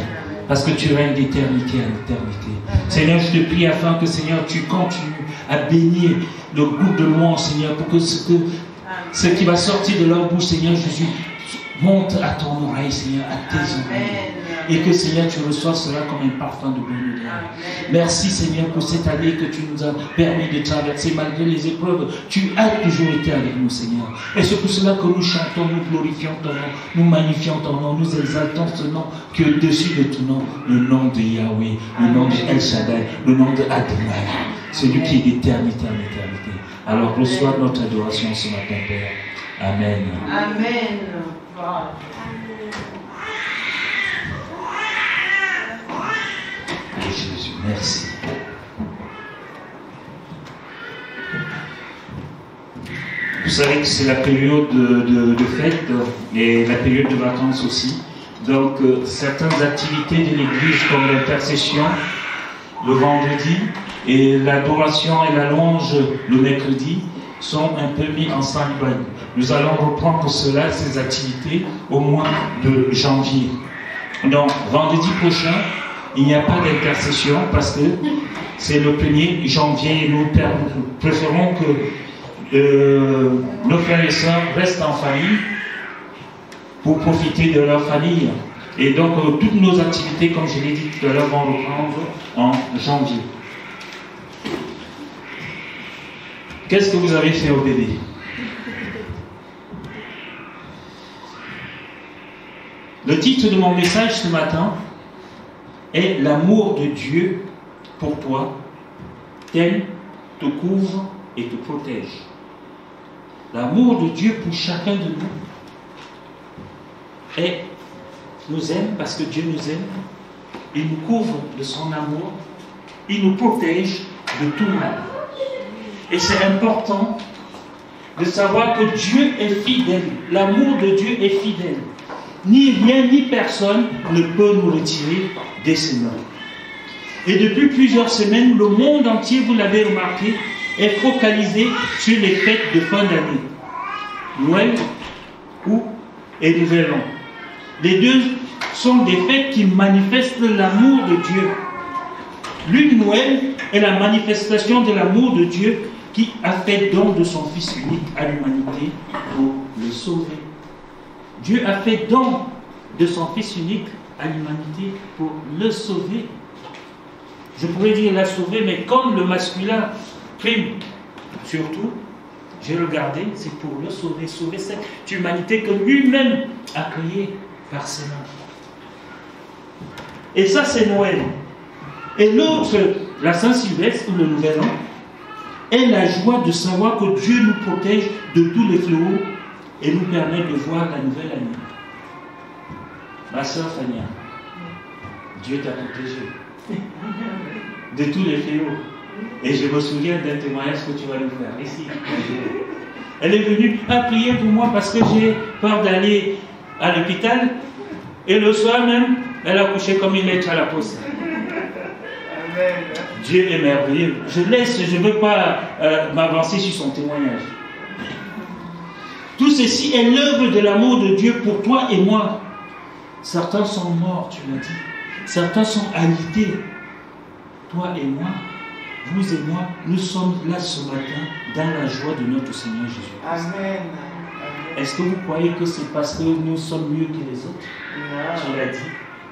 Parce que tu règnes d'éternité à éternité. Seigneur, je te prie afin que Seigneur, tu continues à bénir le groupe de louange, Seigneur, pour que ce qui va sortir de leur bouche, Seigneur Jésus, monte à ton oreille, Seigneur, à tes oreilles. Et que, Seigneur, tu reçois cela comme un parfum de bonne odeur. Merci, Seigneur, pour cette année que tu nous as permis de traverser malgré les épreuves. Tu as toujours été avec nous, Seigneur. Et c'est pour cela que nous chantons, nous glorifions ton nom, nous magnifions ton nom, nous exaltons ce nom qui est au-dessus de tout nom, le nom de Yahweh, le nom de El Shaddai, le nom de Adonai, celui qui est d'éternité en éternité. Alors reçois notre adoration ce matin, Père. Amen. Amen. Jésus, merci. Vous savez que c'est la période de fête et la période de vacances aussi. Donc, certaines activités de l'Église comme l'intercession le vendredi et l'adoration et la louange le mercredi sont un peu mis en stand-by. Nous allons reprendre cela, ces activités, au mois de janvier. Donc, vendredi prochain, il n'y a pas d'intercession parce que c'est le 1er janvier et nous préférons que nos frères et sœurs restent en famille pour profiter de leur famille. Et donc, toutes nos activités, comme je l'ai dit tout à l'heure, vont reprendre en janvier. Qu'est-ce que vous avez fait au bébé? Le titre de mon message ce matin est « L'amour de Dieu pour toi, tel te couvre et te protège ». L'amour de Dieu pour chacun de nous nous aime parce que Dieu nous aime. Il nous couvre de son amour il nous protège de tout mal. Et c'est important de savoir que Dieu est fidèle. L'amour de Dieu est fidèle. Ni rien ni personne ne peut nous retirer de ses mains. Et depuis plusieurs semaines, le monde entier, vous l'avez remarqué, est focalisé sur les fêtes de fin d'année. Noël et Nouvel An. Les deux sont des fêtes qui manifestent l'amour de Dieu. L'une, Noël, est la manifestation de l'amour de Dieu qui a fait don de son Fils unique à l'humanité pour le sauver. Dieu a fait don de son Fils unique à l'humanité pour le sauver. Je pourrais dire la sauver, mais comme le masculin prime surtout, j'ai regardé, c'est pour le sauver, sauver cette humanité que lui-même a créée par ses mains. Et ça, c'est Noël. Et l'autre, la Saint-Sylvestre ou le Nouvel An, est la joie de savoir que Dieu nous protège de tous les fléaux et nous permet de voir la nouvelle année. Ma soeur Fania, Dieu t'a protégé de tous les fléaux. Et je me souviens d'un témoignage que tu vas nous faire ici. Elle est venue prier pour moi parce que j'ai peur d'aller à l'hôpital. Et le soir même, elle a couché comme une lettre à la poste. Dieu est merveilleux. Je ne veux pas m'avancer sur son témoignage. Tout ceci est l'œuvre de l'amour de Dieu pour toi et moi. Certains sont morts, tu l'as dit. Certains sont alités. Toi et moi, vous et moi, nous sommes là ce matin dans la joie de notre Seigneur Jésus-Christ. Amen. Est-ce que vous croyez que c'est parce que nous sommes mieux que les autres? Tu l'as dit.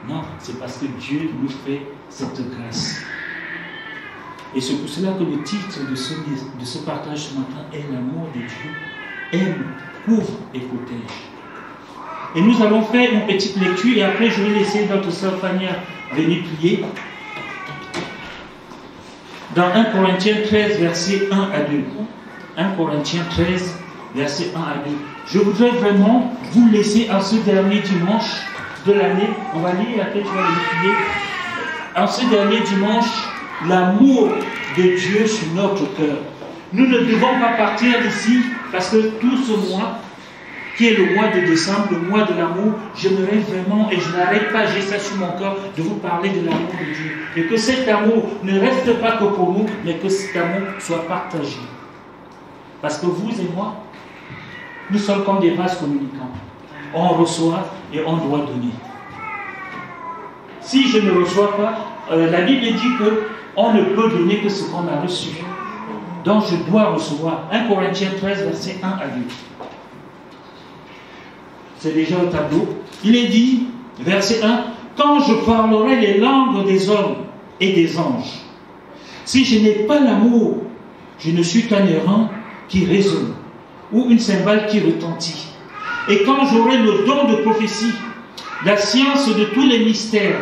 Non, c'est parce que Dieu nous fait cette grâce. Et c'est pour cela que le titre de ce partage ce matin est l'amour de Dieu. Aime, couvre et protège. Et nous allons faire une petite lecture et après je vais laisser notre sœur Fania venir prier. Dans 1 Corinthiens 13, versets 1 à 2. 1 Corinthiens 13, versets 1 à 2. Je voudrais vraiment vous laisser en ce dernier dimanche de l'année. On va lire, après tu vas le prier. En ce dernier dimanche, l'amour de Dieu sur notre cœur. Nous ne devons pas partir d'ici parce que tout ce mois, qui est le mois de décembre, le mois de l'amour, j'aimerais vraiment, et je n'arrête pas, j'ai ça sur mon cœur, de vous parler de l'amour de Dieu. Et que cet amour ne reste pas que pour nous, mais que cet amour soit partagé. Parce que vous et moi, nous sommes comme des vases communicants. On reçoit et on doit donner. Si je ne reçois pas, la Bible dit qu'on ne peut donner que ce qu'on a reçu. Donc je dois recevoir. 1 Corinthiens 13, verset 1 à 2. C'est déjà au tableau. Il est dit, verset 1, « Quand je parlerai les langues des hommes et des anges, si je n'ai pas l'amour, je ne suis qu'un airain qui résonne, ou une cymbale qui retentit. Et quand j'aurai le don de prophétie, la science de tous les mystères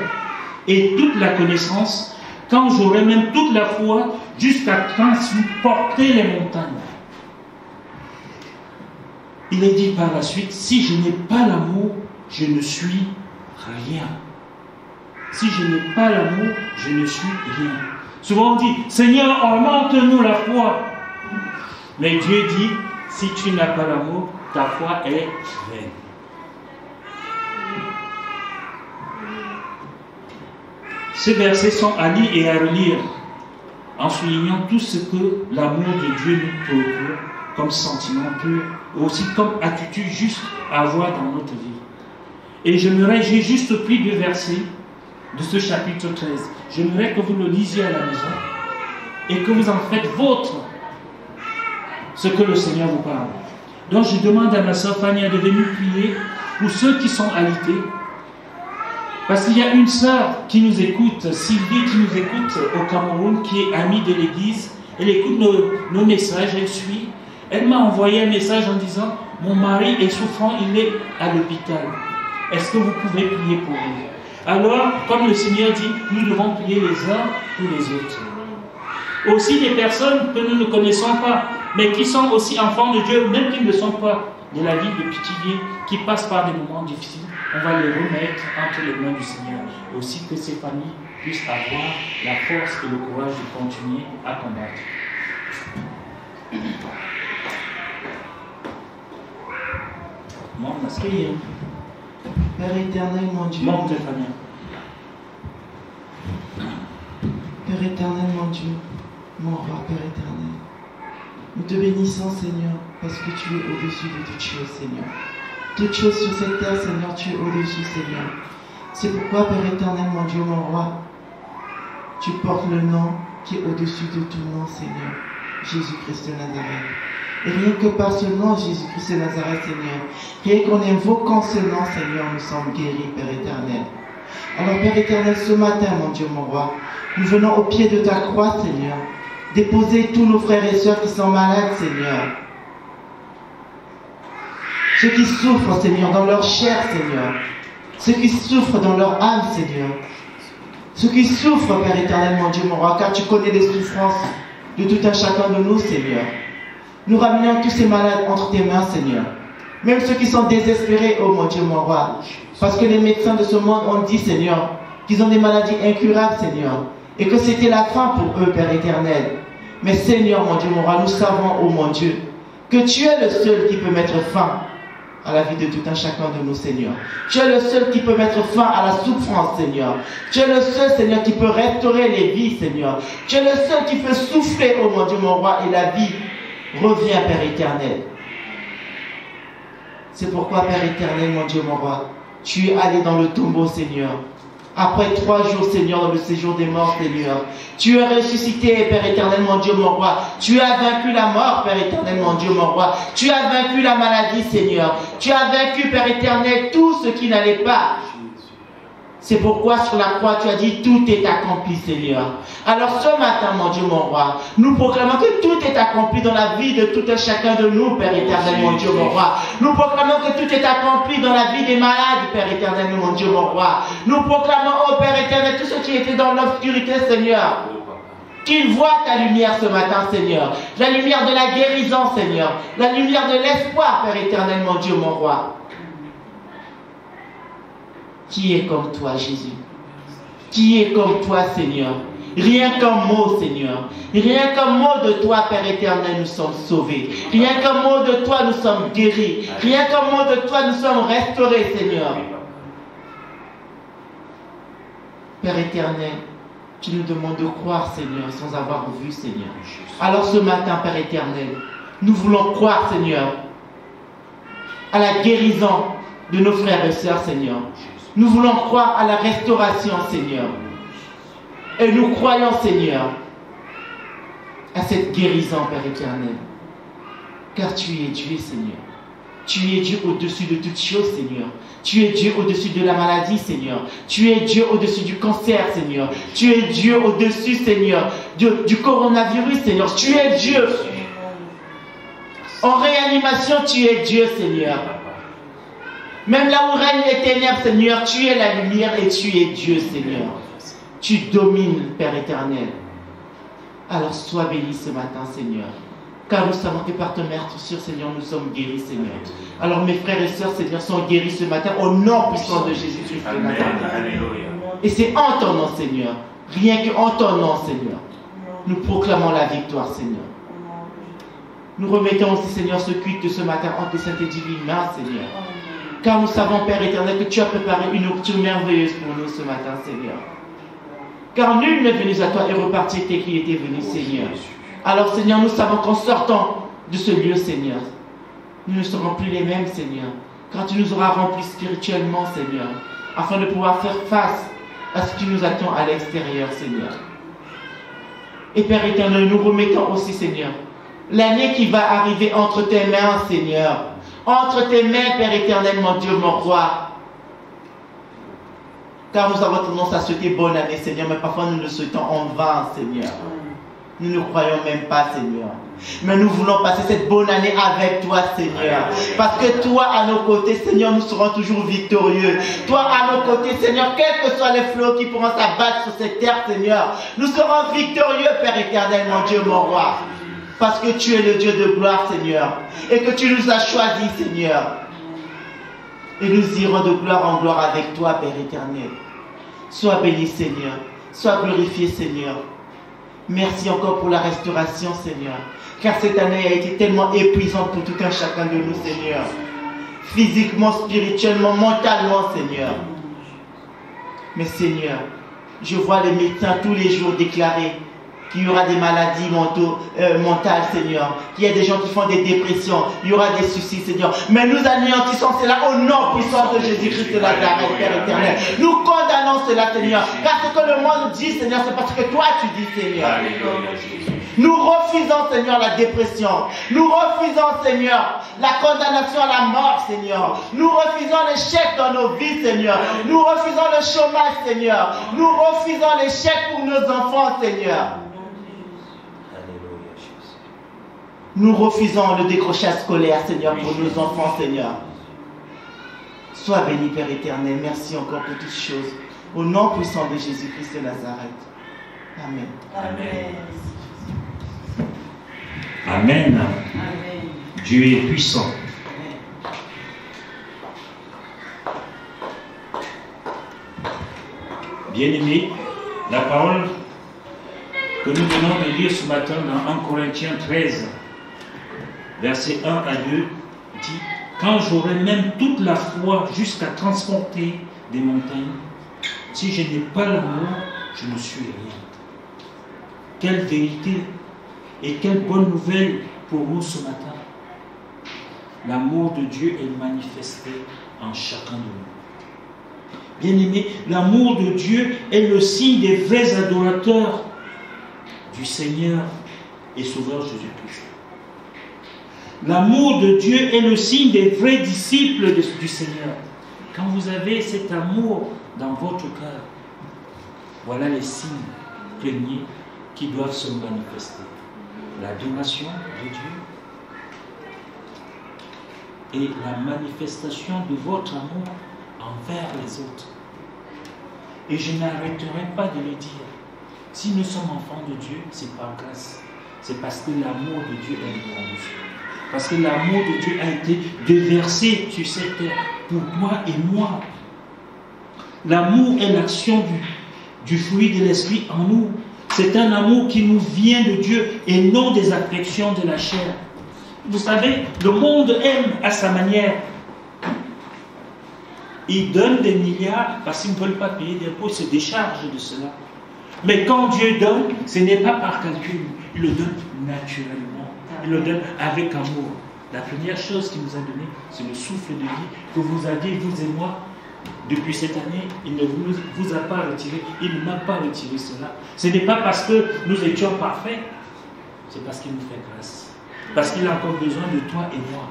et toute la connaissance, quand j'aurai même toute la foi jusqu'à transporter les montagnes. » Il est dit par la suite, si je n'ai pas l'amour, je ne suis rien. Si je n'ai pas l'amour, je ne suis rien. Souvent on dit, Seigneur, augmente-nous la foi. Mais Dieu dit, si tu n'as pas l'amour, ta foi est vaine. Ces versets sont à lire et à relire en soulignant tout ce que l'amour de Dieu nous procure comme sentiment pur, aussi comme attitude juste à avoir dans notre vie. Et j'ai juste pris 2 versets de ce chapitre 13. J'aimerais que vous le lisiez à la maison et que vous en faites vôtre ce que le Seigneur vous parle. Donc je demande à ma sœur Fania de venir prier pour ceux qui sont alités. Parce qu'il y a une sœur qui nous écoute, Sylvie, qui nous écoute au Cameroun, qui est amie de l'église. Elle écoute nos messages, elle suit. Elle m'a envoyé un message en disant, mon mari est souffrant, il est à l'hôpital. Est-ce que vous pouvez prier pour lui? Alors, comme le Seigneur dit, nous devons prier les uns pour les autres. Aussi des personnes que nous ne connaissons pas, mais qui sont aussi enfants de Dieu, même qui ne sont pas de la vie de Pithiviers, qui passent par des moments difficiles, on va les remettre entre les mains du Seigneur. Aussi que ces familles puisse avoir la force et le courage de continuer à combattre. Prions. Père éternel, mon Dieu. Monte de famille. Père éternel, mon Dieu, mon roi, Père éternel. Nous te bénissons, Seigneur, parce que tu es au-dessus de toutes choses, Seigneur. Toutes choses sur cette terre, Seigneur, tu es au-dessus, Seigneur. C'est pourquoi, Père éternel, mon Dieu, mon roi, tu portes le nom qui est au-dessus de tout nom, Seigneur, Jésus-Christ de Nazareth. Et rien que par ce nom, Jésus-Christ de Nazareth, Seigneur, rien qu'en invoquant ce nom, Seigneur, nous sommes guéris, Père éternel. Alors, Père éternel, ce matin, mon Dieu, mon roi, nous venons au pied de ta croix, Seigneur, déposer tous nos frères et sœurs qui sont malades, Seigneur. Ceux qui souffrent, Seigneur, dans leur chair, Seigneur. Ceux qui souffrent dans leur âme, Seigneur. Ceux qui souffrent, Père éternel, mon Dieu, mon roi, car tu connais les souffrances de tout un chacun de nous, Seigneur. Nous ramenons tous ces malades entre tes mains, Seigneur. Même ceux qui sont désespérés, oh mon Dieu, mon roi. Parce que les médecins de ce monde ont dit, Seigneur, qu'ils ont des maladies incurables, Seigneur. Et que c'était la fin pour eux, Père éternel. Mais Seigneur, mon Dieu, mon roi, nous savons, oh mon Dieu, que tu es le seul qui peut mettre fin à la vie de tout un chacun de nous, Seigneur. Tu es le seul qui peut mettre fin à la souffrance, Seigneur. Tu es le seul, Seigneur, qui peut restaurer les vies, Seigneur. Tu es le seul qui peut souffler, oh mon Dieu, mon roi, et la vie revient, Père éternel. C'est pourquoi, Père éternel, mon Dieu, mon roi, tu es allé dans le tombeau, Seigneur. Après 3 jours, Seigneur, dans le séjour des morts, Seigneur. Tu es ressuscité, Père éternel, mon Dieu, mon roi. Tu as vaincu la mort, Père éternel, mon Dieu, mon roi. Tu as vaincu la maladie, Seigneur. Tu as vaincu, Père éternel, tout ce qui n'allait pas. C'est pourquoi sur la croix, tu as dit, tout est accompli, Seigneur. Alors ce matin, mon Dieu, mon roi, nous proclamons que tout est accompli dans la vie de tout un chacun de nous, Père éternel, mon Dieu, mon roi. Nous proclamons que tout est accompli dans la vie des malades, Père éternel, mon Dieu, mon roi. Nous proclamons, oh Père éternel, tous ceux qui étaient dans l'obscurité, Seigneur, qu'ils voient ta lumière ce matin, Seigneur. La lumière de la guérison, Seigneur. La lumière de l'espoir, Père éternel, mon Dieu, mon roi. Qui est comme toi, Jésus? Qui est comme toi, Seigneur? Rien qu'un mot, Seigneur. Rien qu'un mot de toi, Père éternel, nous sommes sauvés. Rien qu'un mot de toi, nous sommes guéris. Rien qu'un mot de toi, nous sommes restaurés, Seigneur. Père éternel, tu nous demandes de croire, Seigneur, sans avoir vu, Seigneur. Alors ce matin, Père éternel, nous voulons croire, Seigneur, à la guérison de nos frères et sœurs, Seigneur. Nous voulons croire à la restauration, Seigneur. Et nous croyons, Seigneur, à cette guérison, Père éternel. Car tu es Dieu, Seigneur. Tu es Dieu au-dessus de toutes choses, Seigneur. Tu es Dieu au-dessus de la maladie, Seigneur. Tu es Dieu au-dessus du cancer, Seigneur. Tu es Dieu au-dessus, Seigneur, du coronavirus, Seigneur. Tu es Dieu. En réanimation, tu es Dieu, Seigneur. Même là où règne les ténèbres, Seigneur, tu es la lumière et tu es Dieu, Seigneur. Tu domines, Père éternel. Alors sois béni ce matin, Seigneur. Car nous savons que par ton meurtrissure, Seigneur, nous sommes guéris, Seigneur. Alors mes frères et sœurs, Seigneur, sont guéris ce matin au nom puissant de Jésus-Christ de Nazareth. Et c'est en ton nom, Seigneur. Rien qu'en ton nom, Seigneur. Nous proclamons la victoire, Seigneur. Nous remettons aussi, Seigneur, ce culte de ce matin entre tes saintes et divines mains, Seigneur. Car nous savons, Père éternel, que tu as préparé une nocturne merveilleuse pour nous ce matin, Seigneur. Car nul n'est venu à toi et reparti tel qu'il était venu, Seigneur. Alors, Seigneur, nous savons qu'en sortant de ce lieu, Seigneur, nous ne serons plus les mêmes, Seigneur. Car tu nous auras remplis spirituellement, Seigneur, afin de pouvoir faire face à ce qui nous attend à l'extérieur, Seigneur. Et Père éternel, nous remettons aussi, Seigneur, l'année qui va arriver entre tes mains, Seigneur. Entre tes mains, Père éternel, mon Dieu, mon roi. Car nous avons tendance à souhaiter bonne année, Seigneur, mais parfois nous le souhaitons en vain, Seigneur. Nous ne croyons même pas, Seigneur. Mais nous voulons passer cette bonne année avec toi, Seigneur. Parce que toi, à nos côtés, Seigneur, nous serons toujours victorieux. Toi, à nos côtés, Seigneur, quels que soient les flots qui pourront s'abattre sur cette terre, Seigneur, nous serons victorieux, Père éternel, mon Dieu, mon roi. Parce que tu es le Dieu de gloire, Seigneur. Et que tu nous as choisis, Seigneur. Et nous irons de gloire en gloire avec toi, Père éternel. Sois béni, Seigneur. Sois glorifié, Seigneur. Merci encore pour la restauration, Seigneur. Car cette année a été tellement épuisante pour tout un chacun de nous, Seigneur. Physiquement, spirituellement, mentalement, Seigneur. Mais Seigneur, je vois les médecins tous les jours déclarer qu'il y aura des maladies mentales, Seigneur. Qu'il y a des gens qui font des dépressions. Il y aura des soucis, Seigneur. Mais nous anéantissons cela au nom puissant de Jésus-Christ de Nazareth, Père éternel. Nous condamnons cela, Seigneur. Car ce que le monde dit, Seigneur, c'est parce que toi, tu dis, Seigneur. Nous refusons, Seigneur, la dépression. Nous refusons, Seigneur, la condamnation à la mort, Seigneur. Nous refusons l'échec dans nos vies, Seigneur. Nous refusons le chômage, Seigneur. Nous refusons l'échec pour nos enfants, Seigneur. Nous refusons le décrochage scolaire, Seigneur, pour nos enfants, Seigneur. Sois béni, Père éternel. Merci encore pour toutes choses. Au nom puissant de Jésus-Christ de Nazareth. Amen. Amen. Amen. Amen. Dieu est puissant. Bien-aimés, la parole que nous venons de lire ce matin dans 1 Corinthiens 13, versets 1 à 2, dit « Quand j'aurai même toute la foi jusqu'à transporter des montagnes, si je n'ai pas l'amour, je ne suis rien. » Quelle vérité et quelle bonne nouvelle pour nous ce matin. L'amour de Dieu est manifesté en chacun de nous. Bien-aimés, l'amour de Dieu est le signe des vrais adorateurs du Seigneur et Sauveur Jésus-Christ. L'amour de Dieu est le signe des vrais disciples du Seigneur. Quand vous avez cet amour dans votre cœur, voilà les signes premiers qui doivent se manifester. L'adoration de Dieu et la manifestation de votre amour envers les autres. Et je n'arrêterai pas de le dire. Si nous sommes enfants de Dieu, c'est par grâce. C'est parce que l'amour de Dieu est en nous. Parce que l'amour de Dieu a été déversé sur cette terre pour toi et moi. L'amour est l'action du fruit de l'esprit en nous. C'est un amour qui nous vient de Dieu et non des affections de la chair. Vous savez, le monde aime à sa manière. Ils donnent des milliards parce qu'ils ne veulent pas payer d'impôts, ils se déchargent de cela. Mais quand Dieu donne, ce n'est pas par calcul, il le donne naturellement. Il le donne avec amour. La première chose qu'il nous a donné, c'est le souffle de vie que vous aviez, vous et moi, depuis cette année. Il ne vous a pas retiré, il ne m'a pas retiré cela. Ce n'est pas parce que nous étions parfaits, c'est parce qu'il nous fait grâce. Parce qu'il a encore besoin de toi et moi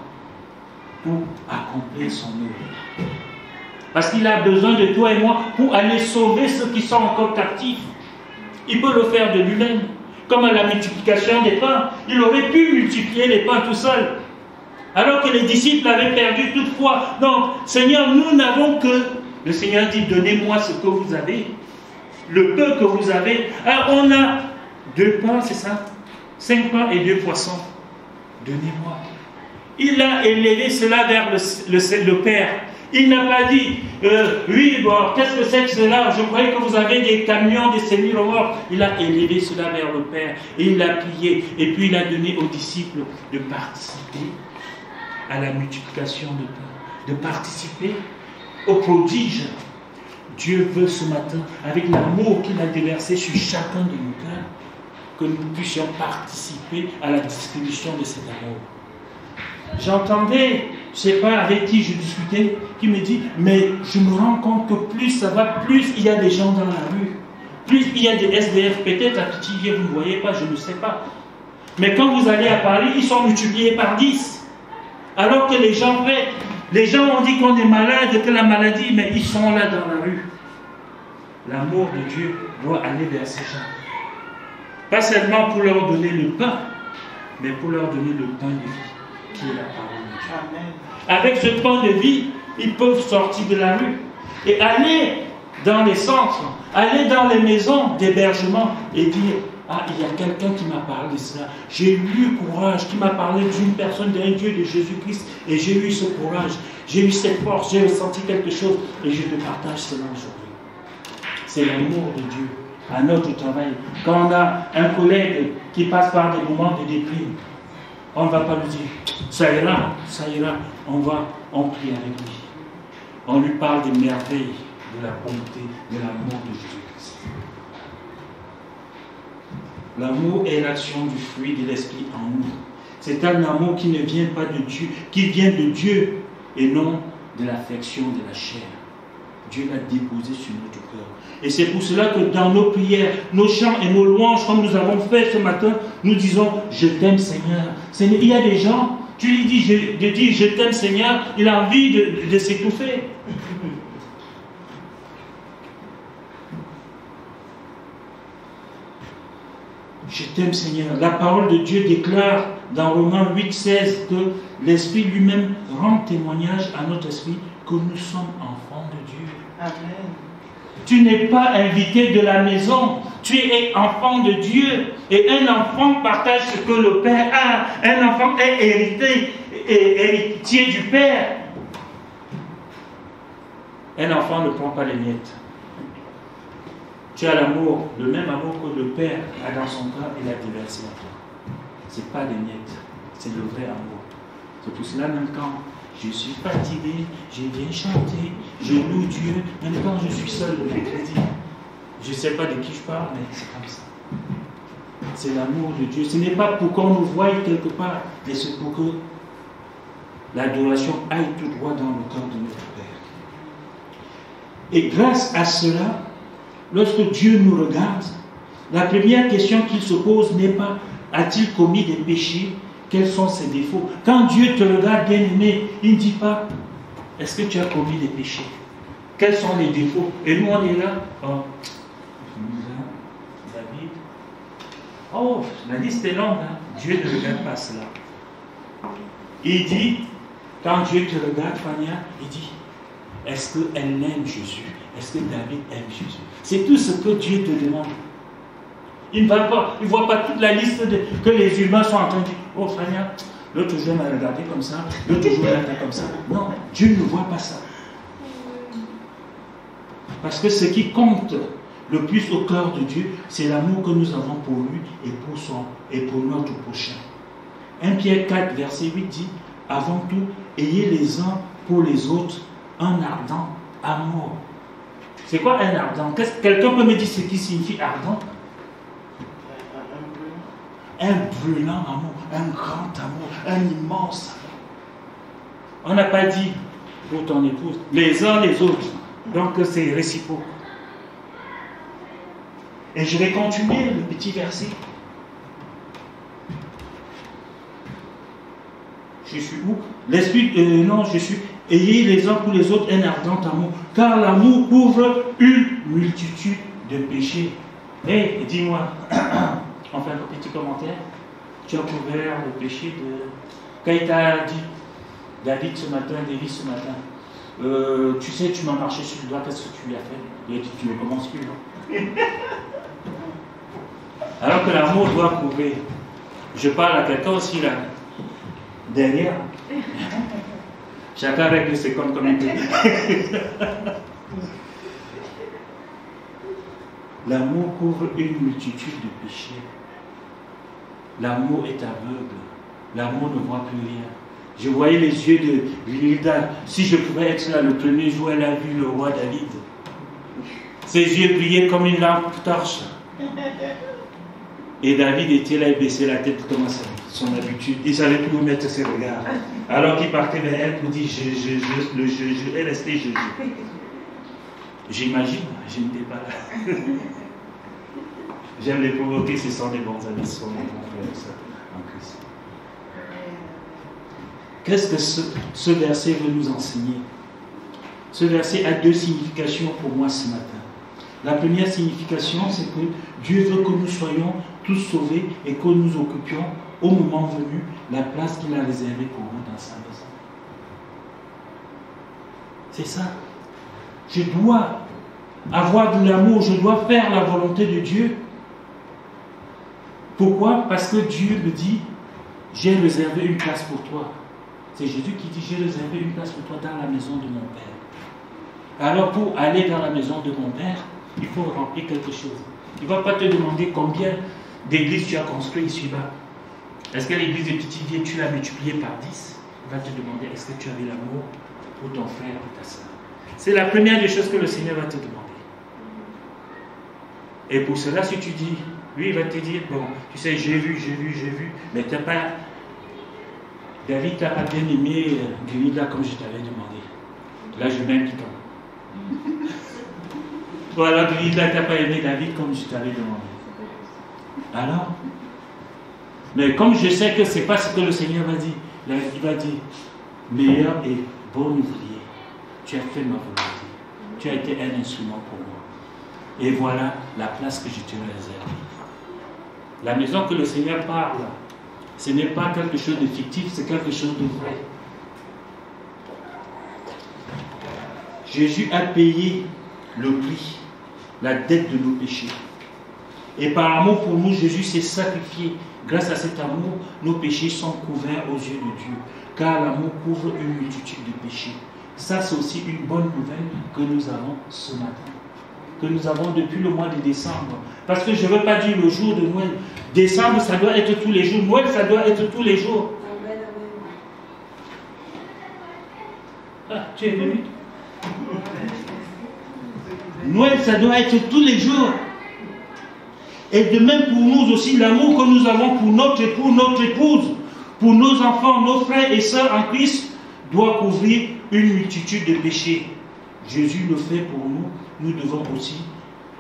pour accomplir son œuvre. Parce qu'il a besoin de toi et moi pour aller sauver ceux qui sont encore captifs. Il peut le faire de lui-même. Comme à la multiplication des pains, il aurait pu multiplier les pains tout seul. Alors que les disciples avaient perdu toute foi. Donc, Seigneur, nous n'avons que... Le Seigneur dit, donnez-moi ce que vous avez. Le peu que vous avez. Alors, on a 2 pains, c'est ça? 5 pains et 2 poissons. Donnez-moi. Il a élevé cela vers le Père. Il n'a pas dit, oui, bon, qu'est-ce que c'est que cela? Je croyais que vous avez des camions, des semi-remorques. Il a élevé cela vers le Père et il l'a plié. Et puis il a donné aux disciples de participer à la multiplication de pain, de participer au prodige. Dieu veut ce matin, avec l'amour qu'il a déversé sur chacun de nos cœurs, que nous puissions participer à la distribution de cet amour. J'entendais, je ne sais pas avec qui je discutais, qui me dit, mais je me rends compte que plus ça va, plus il y a des gens dans la rue, plus il y a des SDF, peut-être à Pithiviers, vous ne voyez pas, je ne sais pas. Mais quand vous allez à Paris, ils sont multipliés par 10. Alors que les gens prêtent, les gens ont dit qu'on est malade, que la maladie, mais ils sont là dans la rue. L'amour de Dieu doit aller vers ces gens. Pas seulement pour leur donner le pain, mais pour leur donner le pain de vie, qui est la parole de Dieu. Amen. Avec ce pain de vie, ils peuvent sortir de la rue et aller dans les centres, aller dans les maisons d'hébergement et dire, ah, il y a quelqu'un qui m'a parlé de cela. J'ai eu courage, qui m'a parlé d'une personne, d'un Dieu, de Jésus-Christ, et j'ai eu ce courage, j'ai eu cette force, j'ai ressenti quelque chose, et je te partage cela aujourd'hui. C'est l'amour de Dieu à notre travail, quand on a un collègue qui passe par des moments de déprime, on ne va pas lui dire ça ira, on prie avec lui. On lui parle des merveilles de la bonté, de l'amour de Jésus-Christ. L'amour est l'action du fruit de l'Esprit en nous. C'est un amour qui ne vient pas de Dieu, qui vient de Dieu et non de l'affection de la chair. Dieu l'a déposé sur notre cœur. Et c'est pour cela que dans nos prières, nos chants et nos louanges, comme nous avons fait ce matin, nous disons « Je t'aime Seigneur ». Il y a des gens, tu lui dis « Je t'aime Seigneur », il a envie de s'étouffer. Je t'aime Seigneur. La parole de Dieu déclare dans Romains 8,16 que l'Esprit lui-même rend témoignage à notre esprit que nous sommes enfants de Dieu. Amen. Tu n'es pas invité de la maison, tu es enfant de Dieu. Et un enfant partage ce que le Père a. Un enfant est héritier du Père. Un enfant ne prend pas les miettes. Tu as l'amour, le même amour que le Père a dans son cœur, il a déversé à toi. Ce n'est pas des miettes, c'est le vrai amour. C'est pour cela même quand je suis fatigué, je viens chanter, je loue Dieu, même quand je suis seul le mercredi. Je ne sais pas de qui je parle, mais c'est comme ça. C'est l'amour de Dieu. Ce n'est pas pour qu'on nous voie quelque part, mais c'est pour que l'adoration aille tout droit dans le cœur de notre Père. Et grâce à cela, lorsque Dieu nous regarde, la première question qu'il se pose n'est pas « a-t-il commis des péchés? Quels sont ses défauts ?» Quand Dieu te regarde, bien-aimé, il ne dit pas « est-ce que tu as commis des péchés? Quels sont les défauts ?» Et nous, on est là. Oh, David. Oh, la liste est longue. Hein? Dieu ne regarde pas cela. Il dit, quand Dieu te regarde, Fania, il dit « est-ce qu'elle aime Jésus? Est-ce que David aime Jésus? » C'est tout ce que Dieu te demande. Il ne voit pas toute la liste que les humains sont en train de dire « oh Fania, l'autre jour m'a regardé comme ça, l'autre jour m'a regardé comme ça. » Non, Dieu ne voit pas ça. Parce que ce qui compte le plus au cœur de Dieu, c'est l'amour que nous avons pour lui et pour notre prochain. 1 Pierre 4, verset 8 dit « avant tout, ayez les uns pour les autres un ardent amour. » C'est quoi un ardent? Quelqu'un peut me dire ce qui signifie ardent? Un brûlant amour, un grand amour, un immense amour. On n'a pas dit pour ton épouse, les uns les autres. Donc c'est réciproque. Et je vais continuer le petit verset. Je suis où? L'esprit, je suis. Ayez les uns pour les autres un ardent amour, car l'amour couvre une multitude de péchés. Et dis-moi, on fait un petit commentaire. Tu as couvert le péché de. Quand il t'a dit, David ce matin, tu sais, tu m'as marché sur le doigt, qu'est-ce que tu lui as fait? Il a dit, tu ne recommences plus, non? Alors que l'amour doit couvrir. Je parle à quelqu'un aussi là, derrière. Chacun règle ses comptes comme il peut. L'amour couvre une multitude de péchés. L'amour est aveugle. L'amour ne voit plus rien. Je voyais les yeux de Lilda. Si je pouvais être là le premier jour, elle a vu le roi David. Ses yeux brillaient comme une lampe torche. Et David était là, il baissait la tête comme ça, son habitude. Il ne savait plus où mettre ses regards. Alors qu'il partait vers elle pour dire je est resté Jésus. J'imagine, je n'étais pas là. J'aime les provoquer, ce sont des bons amis, ce sont des bons frères en Christ. Qu'est-ce que ce verset veut nous enseigner? Ce verset a deux significations pour moi ce matin. La première signification, c'est que Dieu veut que nous soyons tous sauvés et que nous occupions au moment venu la place qu'il a réservée pour nous dans sa maison. C'est ça. Je dois avoir de l'amour, je dois faire la volonté de Dieu. Pourquoi? Parce que Dieu me dit, j'ai réservé une place pour toi. C'est Jésus qui dit, j'ai réservé une place pour toi dans la maison de mon Père. Alors pour aller dans la maison de mon Père, il faut remplir quelque chose. Il ne va pas te demander combien d'églises tu as construit ici-bas. Est-ce que l'église de Pithiviers, tu l'as multipliée par 10? Il va te demander, est-ce que tu avais l'amour pour ton frère et ta soeur? C'est la première des choses que le Seigneur va te demander. Et pour cela, si tu dis, lui, il va te dire, bon, tu sais, j'ai vu, mais tu n'as pas... David t'a pas bien aimé Guérilla comme je t'avais demandé. Là, je mets un petit temps. Voilà, Guérilla t'a pas aimé David comme je t'avais demandé. Alors, mais comme je sais que ce n'est pas ce que le Seigneur va dire, là, il va dire, meilleur et bon ouvrier, tu as fait ma volonté. Tu as été un instrument pour moi. Et voilà la place que je te réserve. La maison que le Seigneur parle, ce n'est pas quelque chose de fictif, c'est quelque chose de vrai. Jésus a payé le prix, la dette de nos péchés. Et par amour pour nous, Jésus s'est sacrifié. Grâce à cet amour, nos péchés sont couverts aux yeux de Dieu. Car l'amour couvre une multitude de péchés. Ça, c'est aussi une bonne nouvelle que nous avons ce matin. Que nous avons depuis le mois de décembre. Parce que je ne veux pas dire le jour de Noël. Décembre, ça doit être tous les jours. Noël, ça doit être tous les jours. Ah, tu es venu? Noël, ça doit être tous les jours. Et de même pour nous aussi, l'amour que nous avons pour notre époux, notre épouse, pour nos enfants, nos frères et sœurs en Christ, doit couvrir une multitude de péchés. Jésus le fait pour nous, nous devons aussi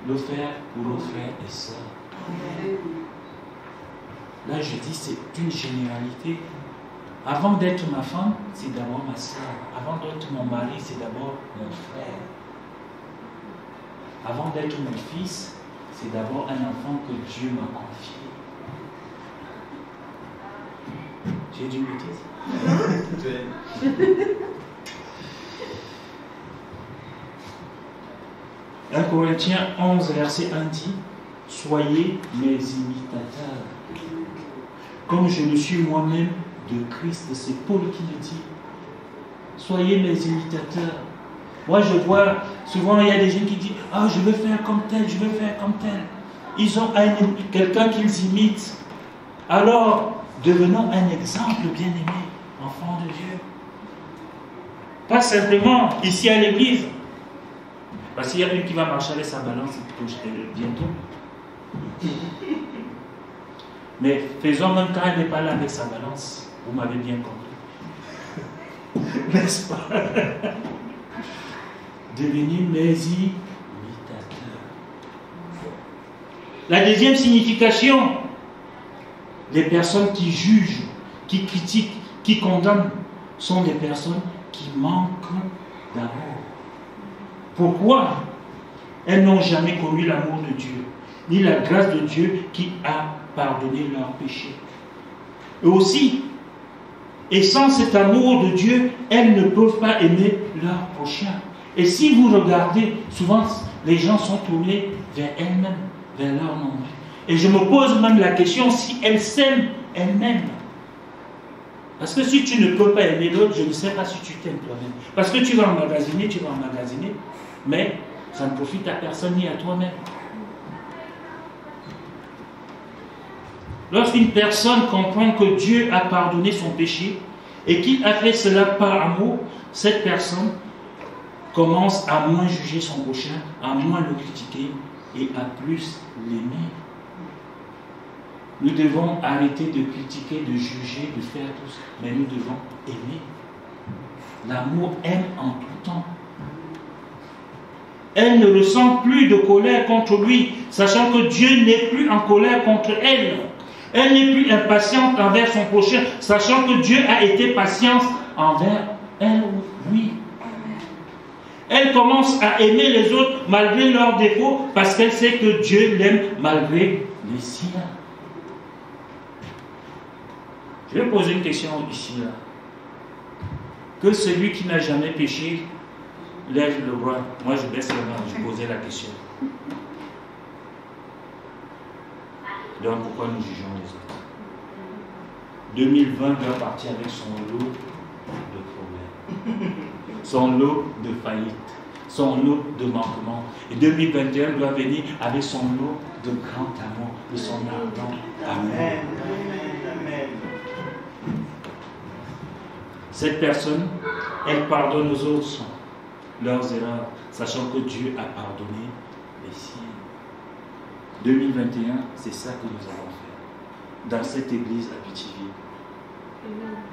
le faire pour nos frères et sœurs. Là, je dis, c'est une généralité. Avant d'être ma femme, c'est d'abord ma sœur. Avant d'être mon mari, c'est d'abord mon frère. Avant d'être mon fils, c'est d'abord un enfant que Dieu m'a confié. J'ai dit une bêtise? 1 Corinthiens 11, verset 1 dit, « Soyez mes imitateurs, comme je le suis moi-même de Christ. » C'est Paul qui le dit. Soyez mes imitateurs. Moi, je vois, souvent, il y a des gens qui disent, « Ah, je veux faire comme tel, je veux faire comme tel. » Ils ont quelqu'un qu'ils imitent. Alors, devenons un exemple bien-aimé, enfant de Dieu. Pas simplement ici à l'église. Parce qu'il y a une qui va marcher avec sa balance bientôt. Mais faisons même quand elle n'est pas là avec sa balance. Vous m'avez bien compris. N'est-ce pas? Devenez mes imitateurs. La deuxième signification, les personnes qui jugent, qui critiquent, qui condamnent, sont des personnes qui manquent d'amour. Pourquoi? Elles n'ont jamais connu l'amour de Dieu, ni la grâce de Dieu qui a pardonné leurs péchés. Et aussi, et sans cet amour de Dieu, elles ne peuvent pas aimer leur prochain. Et si vous regardez, souvent les gens sont tournés vers elles-mêmes, vers leur nombre. Et je me pose même la question si elles s'aiment elles-mêmes. Parce que si tu ne peux pas aimer l'autre, je ne sais pas si tu t'aimes toi-même. Parce que tu vas emmagasiner, mais ça ne profite à personne ni à toi-même. Lorsqu'une personne comprend que Dieu a pardonné son péché et qu'il a fait cela par amour, cette personne commence à moins juger son prochain, à moins le critiquer et à plus l'aimer. Nous devons arrêter de critiquer, de juger, de faire tout ça, mais nous devons aimer. L'amour aime en tout temps. Elle ne ressent plus de colère contre lui, sachant que Dieu n'est plus en colère contre elle. Elle n'est plus impatiente envers son prochain, sachant que Dieu a été patient envers elle ou lui. Elle commence à aimer les autres malgré leurs défauts, parce qu'elle sait que Dieu l'aime malgré les siens. Je vais poser une question ici. Là. Que celui qui n'a jamais péché lève le bras. Moi, je baisse la main, je posais la question. Donc, pourquoi nous jugeons les autres? 2020 doit partir avec son lot de problèmes, son lot de faillites, son lot de manquements. Et 2021 doit venir avec son lot de grand amour, de son ardent amour. Amen. Amen. Cette personne, elle pardonne aux autres leurs erreurs, sachant que Dieu a pardonné les siennes. 2021, c'est ça que nous avons fait dans cette église à Pithiviers.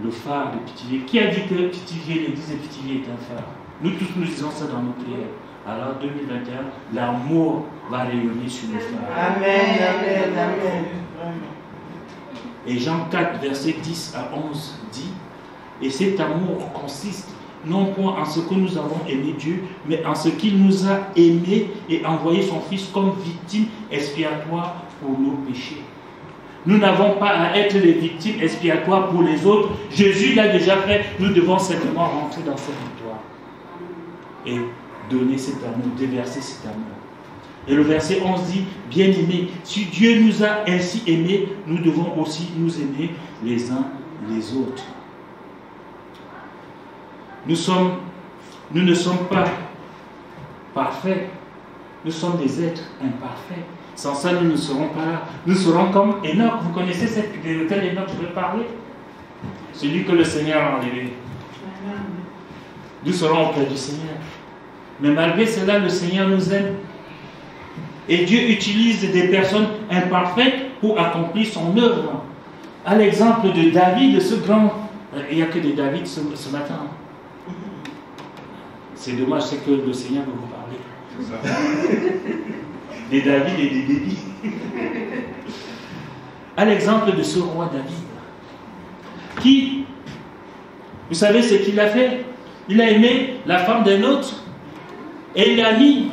Le phare de Pithiviers. Qui a dit que Pithiviers, l'église de Pithiviers est un phare? Nous tous nous disons ça dans nos prières. Alors 2021, l'amour va rayonner sur nos phares. Amen, amen, amen. Et Jean 4, verset 10 à 11 dit, et cet amour consiste non point en ce que nous avons aimé Dieu, mais en ce qu'il nous a aimés et envoyé son Fils comme victime expiatoire pour nos péchés. Nous n'avons pas à être les victimes expiatoires pour les autres. Jésus l'a déjà fait. Nous devons simplement rentrer dans cette victoire et donner cet amour, déverser cet amour. Et le verset 11 dit, bien-aimés, si Dieu nous a ainsi aimés, nous devons aussi nous aimer les uns les autres. Nous ne sommes pas parfaits. Nous sommes des êtres imparfaits. Sans ça, nous ne serons pas là. Nous serons comme Enoch. Vous connaissez de quel Enoch je veux parler? Celui que le Seigneur a enlevé. Nous serons auprès du Seigneur. Mais malgré cela, le Seigneur nous aime. Et Dieu utilise des personnes imparfaites pour accomplir son œuvre. À l'exemple de David, ce grand... Il n'y a que des David ce matin. C'est dommage, c'est que le Seigneur veut vous parler. Des David et des bébés. À l'exemple de ce roi David, qui, vous savez ce qu'il a fait? Il a aimé la femme d'un autre et il a mis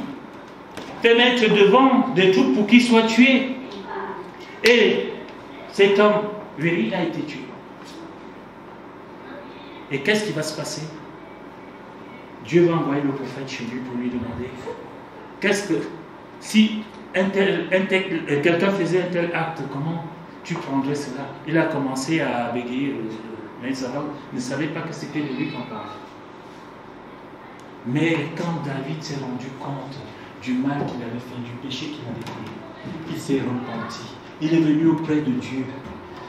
fait mettre devant des troupes pour qu'il soit tué. Et cet homme, lui, il a été tué. Et qu'est-ce qui va se passer? Dieu va envoyer le prophète chez lui pour lui demander qu'est-ce que, si quelqu'un faisait un tel acte, comment tu prendrais cela? Il a commencé à bégayer, mais Israël ne savait pas que c'était de lui qu'on parlait. Mais quand David s'est rendu compte du mal qu'il avait fait, du péché qu'il avait fait, il s'est repenti. Il est venu auprès de Dieu.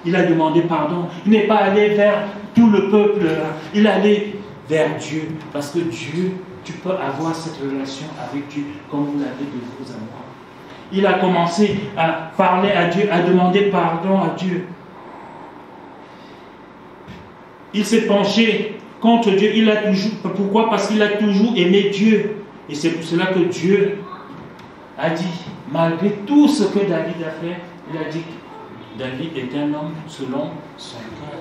Il a demandé pardon. Il n'est pas allé vers tout le peuple. Il est allé vers Dieu. Parce que Dieu, tu peux avoir cette relation avec Dieu comme vous l'avez de vous à moi. Il a commencé à parler à Dieu, à demander pardon à Dieu. Il s'est penché contre Dieu. Il a toujours, pourquoi? Parce qu'il a toujours aimé Dieu. Et c'est pour cela que Dieu a dit, malgré tout ce que David a fait, il a dit que David est un homme selon son cœur.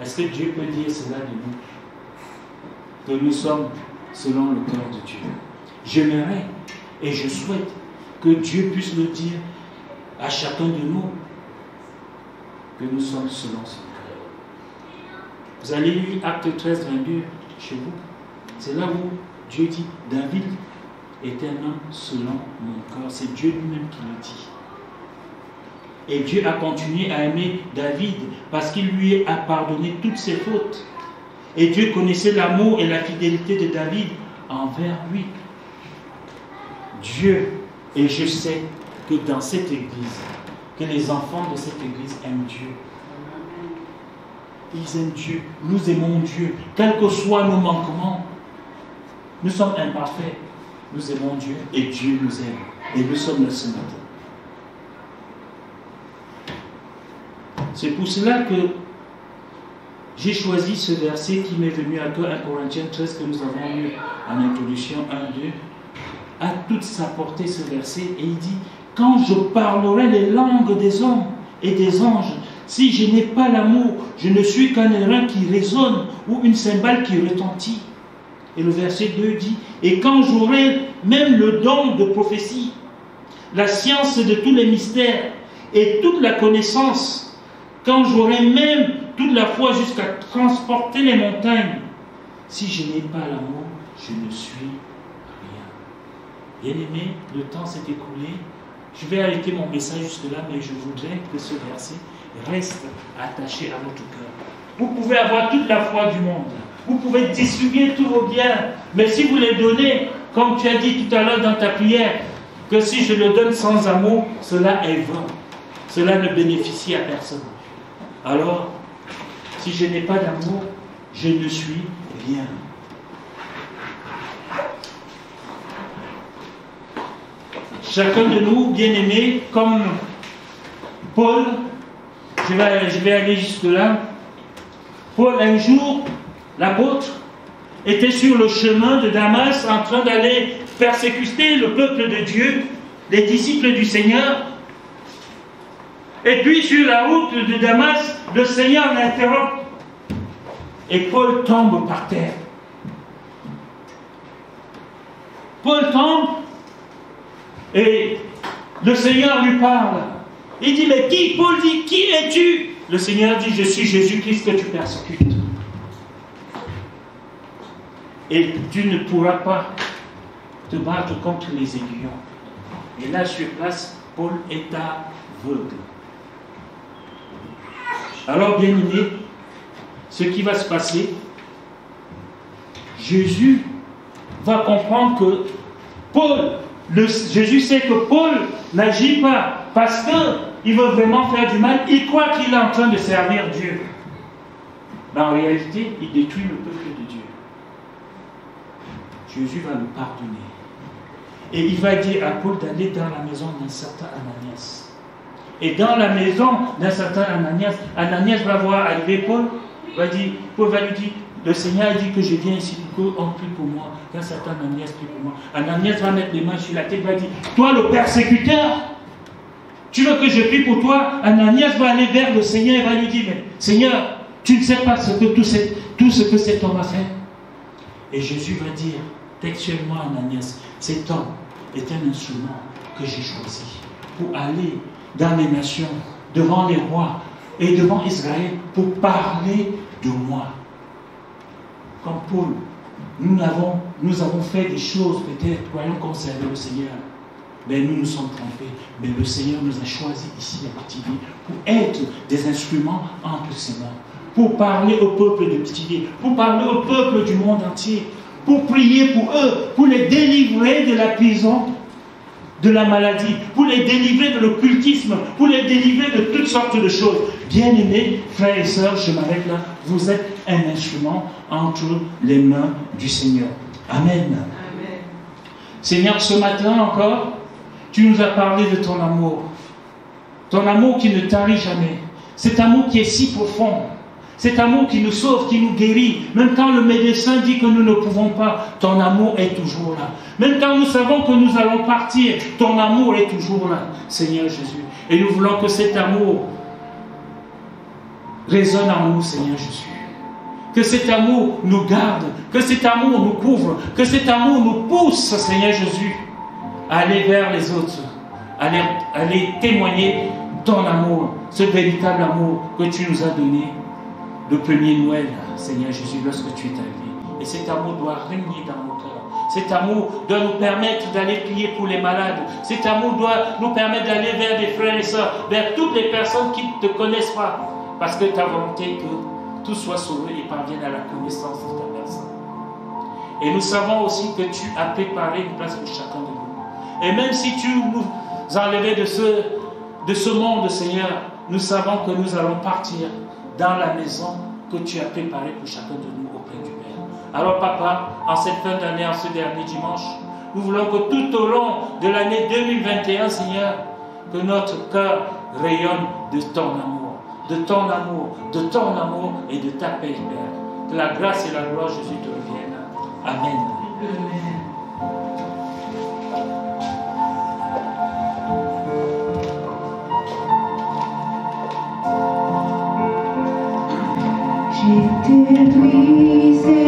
Est-ce que Dieu peut dire cela de nous? Que nous sommes selon le cœur de Dieu. J'aimerais et je souhaite que Dieu puisse le dire à chacun de nous, que nous sommes selon son cœur. Vous allez lire Acte 13, 22 chez vous. C'est là où Dieu dit, David est un homme selon mon cœur. C'est Dieu lui-même qui le dit. Et Dieu a continué à aimer David parce qu'il lui a pardonné toutes ses fautes. Et Dieu connaissait l'amour et la fidélité de David envers lui. Dieu, et je sais que dans cette église, que les enfants de cette église aiment Dieu. Ils aiment Dieu. Nous aimons Dieu. Quels que soient nos manquements, nous sommes imparfaits. Nous aimons Dieu et Dieu nous aime. Et nous sommes là ce matin. C'est pour cela que j'ai choisi ce verset qui m'est venu à cœur, 1 Corinthiens 13, que nous avons lu en introduction 1-2. A toute sa portée ce verset, et il dit, quand je parlerai les langues des hommes et des anges, si je n'ai pas l'amour, je ne suis qu'un airain qui résonne ou une cymbale qui retentit. Et le verset 2 dit, et quand j'aurai même le don de prophétie, la science de tous les mystères et toute la connaissance, quand j'aurai même toute la foi jusqu'à transporter les montagnes, si je n'ai pas l'amour, je ne suis rien. Bien-aimé, le temps s'est écoulé. Je vais arrêter mon message jusque-là, mais je voudrais que ce verset reste attaché à votre cœur. Vous pouvez avoir toute la foi du monde. vous pouvez distribuer tous vos biens. Mais si vous les donnez, comme tu as dit tout à l'heure dans ta prière, que si je le donne sans amour, cela est vain. Cela ne bénéficie à personne. Alors, si je n'ai pas d'amour, je ne suis rien. Chacun de nous, bien-aimés, comme Paul, je vais aller jusque-là. Paul, un jour, l'apôtre, était sur le chemin de Damas en train d'aller persécuter le peuple de Dieu, les disciples du Seigneur. Et puis sur la route de Damas, le Seigneur l'interrompt. Et Paul tombe par terre. Paul tombe et le Seigneur lui parle. Il dit, mais qui? Paul dit, qui es-tu? Le Seigneur dit, je suis Jésus-Christ que tu persécutes. Et tu ne pourras pas te battre contre les aiguillons. Et là, sur place, Paul est aveugle. Alors, bien aimé, ce qui va se passer, Jésus va comprendre que Paul, Jésus sait que Paul n'agit pas parce qu'il veut vraiment faire du mal. Il croit qu'il est en train de servir Dieu. Mais en réalité, il détruit le peuple de Dieu. Jésus va le pardonner. Et il va dire à Paul d'aller dans la maison d'un certain Ananias. Et dans la maison d'un certain Ananias, Ananias va voir arriver Paul. Paul va lui dire, le Seigneur a dit que je viens ici pour qu'on prie pour moi, qu'un certain Ananias prie pour moi. Ananias va mettre les mains sur la tête, va dire, toi le persécuteur, tu veux que je prie pour toi? Ananias va aller vers le Seigneur et va lui dire, mais Seigneur, tu ne sais pas tout ce que cet homme a fait. Et Jésus va dire textuellement à Ananias, cet homme est un instrument que j'ai choisi pour aller dans les nations, devant les rois et devant Israël, pour parler de moi. Comme Paul, nous avons fait des choses peut-être, croyant conserver le Seigneur. Mais nous nous sommes trompés. Mais le Seigneur nous a choisis ici à Pithiviers pour être des instruments entre ses mains. Pour parler au peuple de Pithiviers, pour parler au peuple du monde entier, pour prier pour eux, pour les délivrer de la prison, de la maladie, pour les délivrer de l'occultisme, pour les délivrer de toutes sortes de choses. Bien-aimés, frères et sœurs, je m'arrête là. Vous êtes un instrument entre les mains du Seigneur. Amen. Amen. Seigneur, ce matin encore, tu nous as parlé de ton amour. Ton amour qui ne tarit jamais. Cet amour qui est si profond. Cet amour qui nous sauve, qui nous guérit. Même quand le médecin dit que nous ne pouvons pas, ton amour est toujours là. Même quand nous savons que nous allons partir, ton amour est toujours là, Seigneur Jésus. Et nous voulons que cet amour résonne en nous, Seigneur Jésus. Que cet amour nous garde, que cet amour nous couvre, que cet amour nous pousse, Seigneur Jésus, à aller vers les autres, à aller témoigner ton amour, ce véritable amour que tu nous as donné le premier Noël, Seigneur Jésus, lorsque tu es arrivé. Et cet amour doit régner dans nos cœurs. Cet amour doit nous permettre d'aller prier pour les malades. Cet amour doit nous permettre d'aller vers des frères et sœurs, vers toutes les personnes qui ne te connaissent pas. Parce que ta volonté est que tout soit sauvé et parvienne à la connaissance de ta personne. Et nous savons aussi que tu as préparé une place pour chacun de nous. Et même si tu nous enlevais de ce monde, Seigneur, nous savons que nous allons partir dans la maison que tu as préparée pour chacun de nous auprès du Père. Alors Papa, en cette fin d'année, en ce dernier dimanche, nous voulons que tout au long de l'année 2021, Seigneur, que notre cœur rayonne de ton amour, de ton amour, de ton amour et de ta paix, Père. Que la grâce et la gloire, Jésus, te reviennent. Amen. J'étais brisé,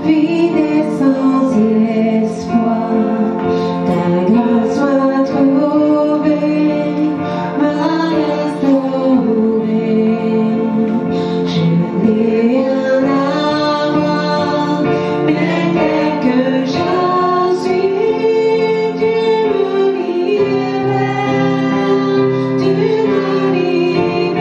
vie d'essence et espoir, ta grâce m'a trouvé, m'a restauré. Je n'ai rien à voir, mais tel que je suis, tu me libères, tu me libères.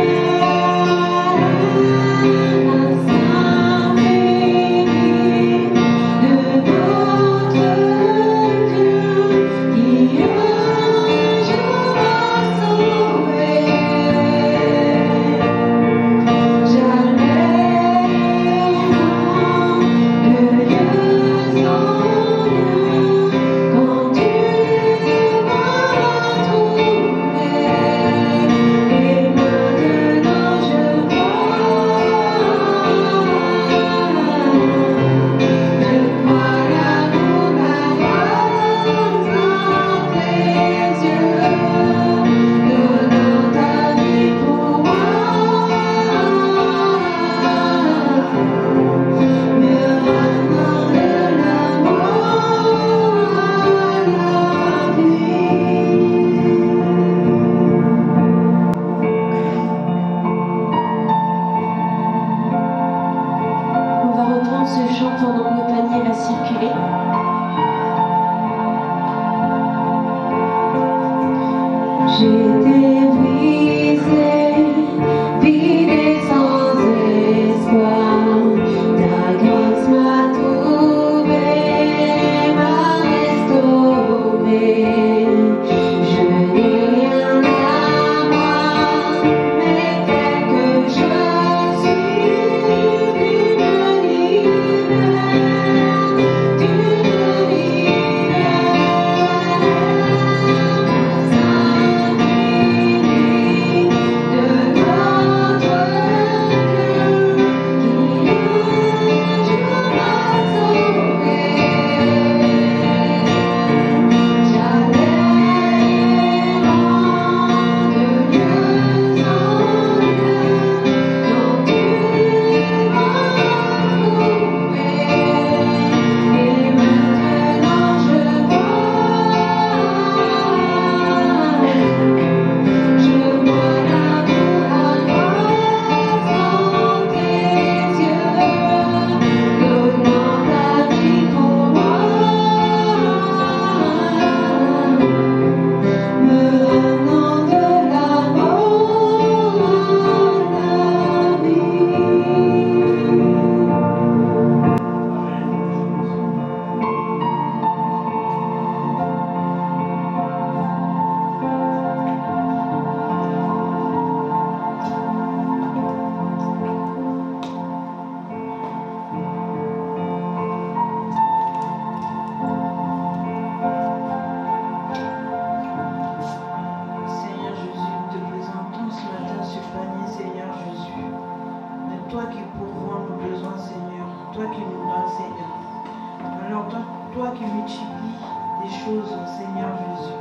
toi qui multiplies les choses, Seigneur Jésus.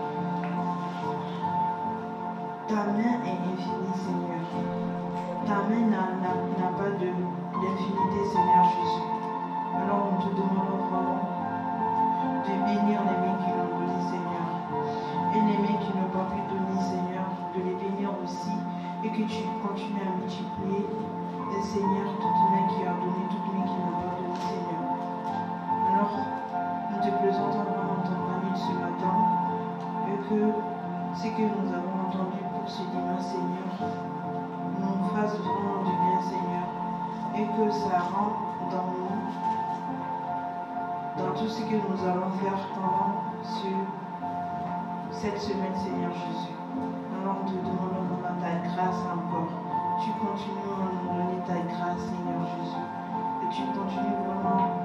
Ta main est infinie, Seigneur. Ta main n'a pas d'infinité, Seigneur Jésus. Alors nous te demandons vraiment de bénir les mains qui l'ont donné, Seigneur. Et les mains qui n'ont pas pu donner, Seigneur, de les bénir aussi. Et que tu continues à multiplier, et Seigneur, toutes les mains qui ont donné, toutes les mains qui n'ont pas donné, Seigneur. Alors, nous te présentons vraiment ton famille ce matin. Et que ce que nous avons entendu pour ce dimanche, Seigneur, nous fasse vraiment du bien, Seigneur. Et que ça rentre dans nous, dans tout ce que nous allons faire pendant cette semaine, Seigneur Jésus. Alors nous te demandons vraiment ta grâce encore. Tu continues à nous donner ta grâce, Seigneur Jésus. Et tu continues vraiment,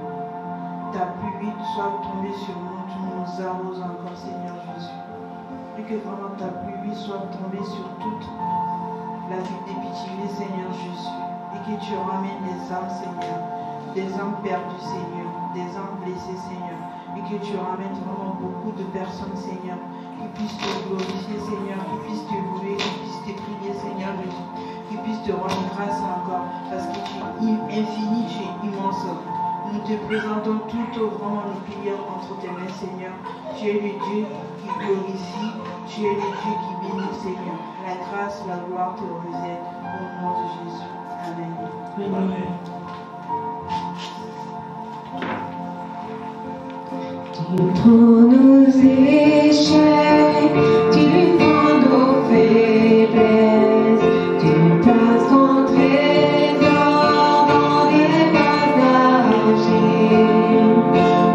ta pluie soit tombée sur nous, tu nous arroses encore, Seigneur Jésus. Et que vraiment ta pluie soit tombée sur toute la vie des Pithiviers, Seigneur Jésus. Et que tu ramènes des âmes, Seigneur, des âmes perdues, Seigneur, des âmes blessées, Seigneur. Et que tu ramènes vraiment beaucoup de personnes, Seigneur, qui puissent te glorifier, Seigneur, qui puissent te louer, qui puissent te prier, Seigneur Jésus, qui puissent te rendre grâce encore, parce que tu es infini, tu es immense. Nous te présentons vraiment nos prières entre tes mains, Seigneur. Tu es le Dieu qui glorifie, tu es le Dieu qui bénit, Seigneur. La grâce, la gloire te reviennent au nom de Jésus. Amen. Amen. Tu prends nos échecs, tu prends nos faiblesses, tu passes ton trésor dans des passages.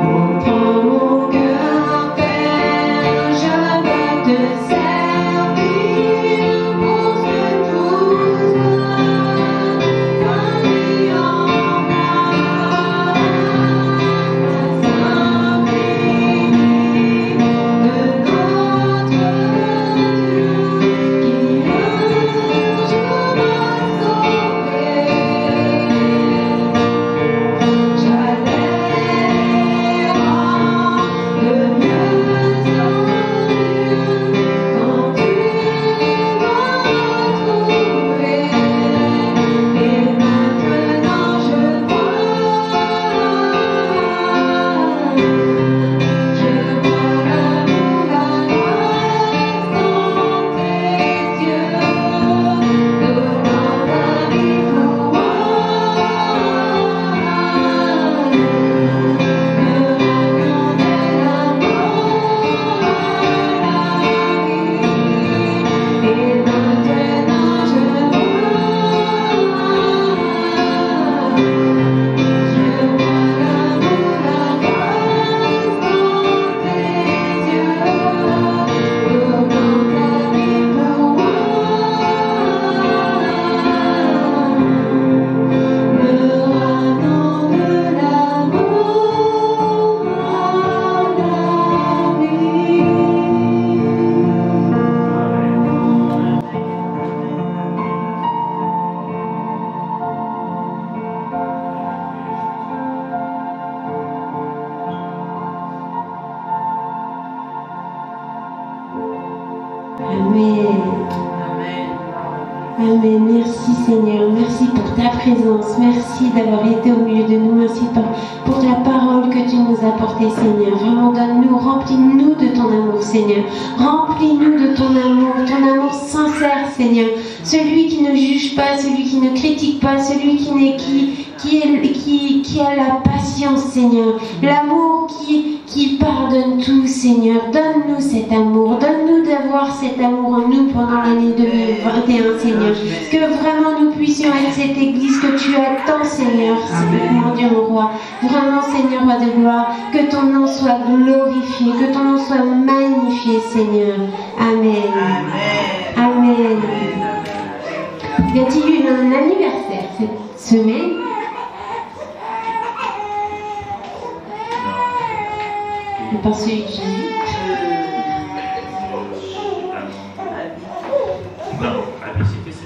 Oh, prends mon cœur, Père, je veux te servir pour que tout soit connu en moi. Amen. Merci Seigneur. Merci pour ta présence. Merci d'avoir été au milieu de nous. Merci pour la parole que tu nous as apportée, Seigneur. Vraiment, donne-nous, remplis-nous de ton amour, Seigneur. Remplis-nous de ton amour sincère, Seigneur. Celui qui ne juge pas, celui qui ne critique pas, celui qui a la patience, Seigneur. L'amour qui pardonne tout, Seigneur. Donne-nous cet amour. Donne-nous d'avoir cet amour en nous pendant l'année 2021, Seigneur. Que vraiment nous puissions être cette église que tu attends, Seigneur. Mon Dieu, mon roi. Vraiment, Seigneur, roi de gloire. Que ton nom soit glorifié. Que ton nom soit magnifié, Seigneur. Amen. Amen. Y a-t-il eu un anniversaire cette semaine? Par celui de Jésus. Non, Abby, c'était ça.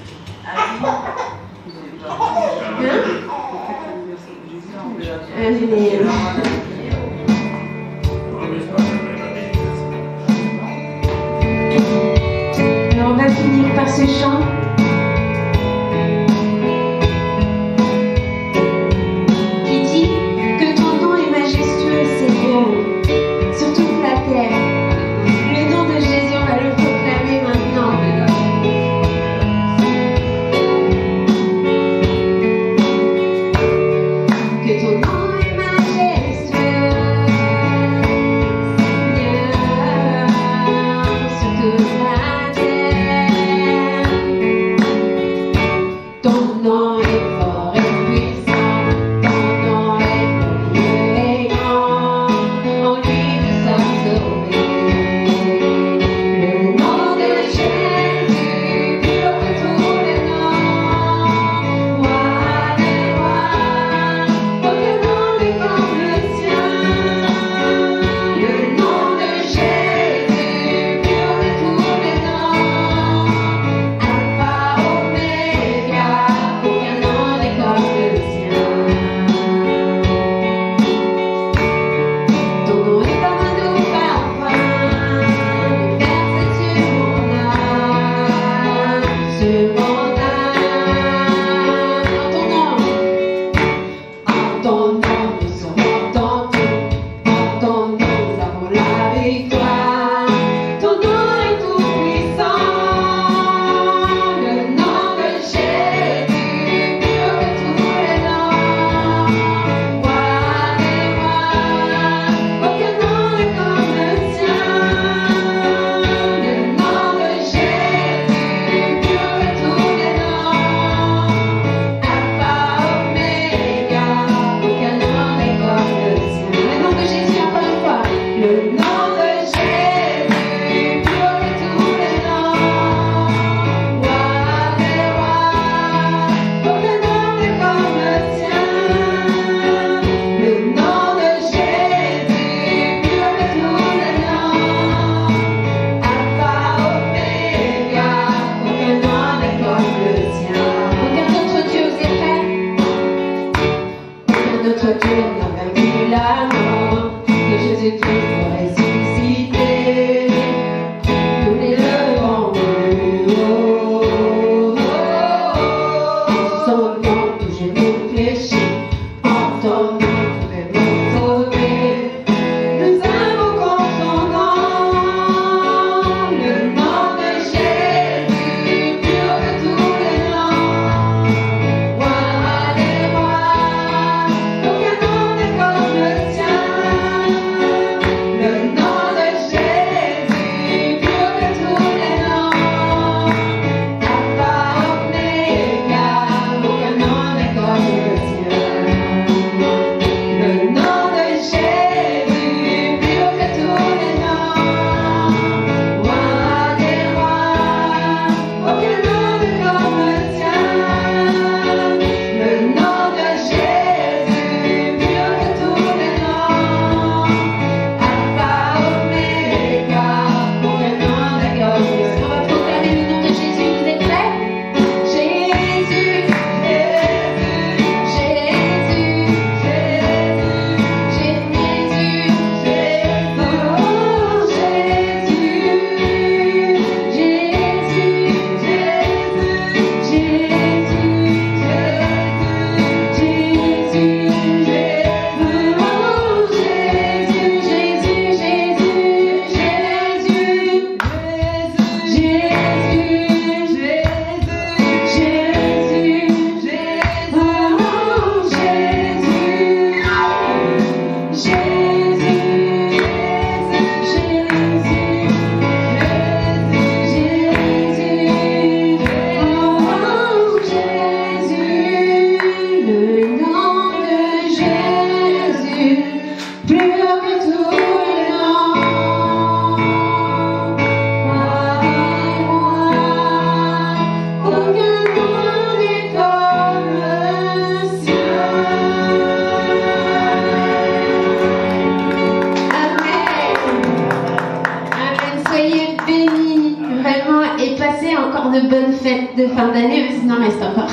fête de fin d'année, sinon reste encore.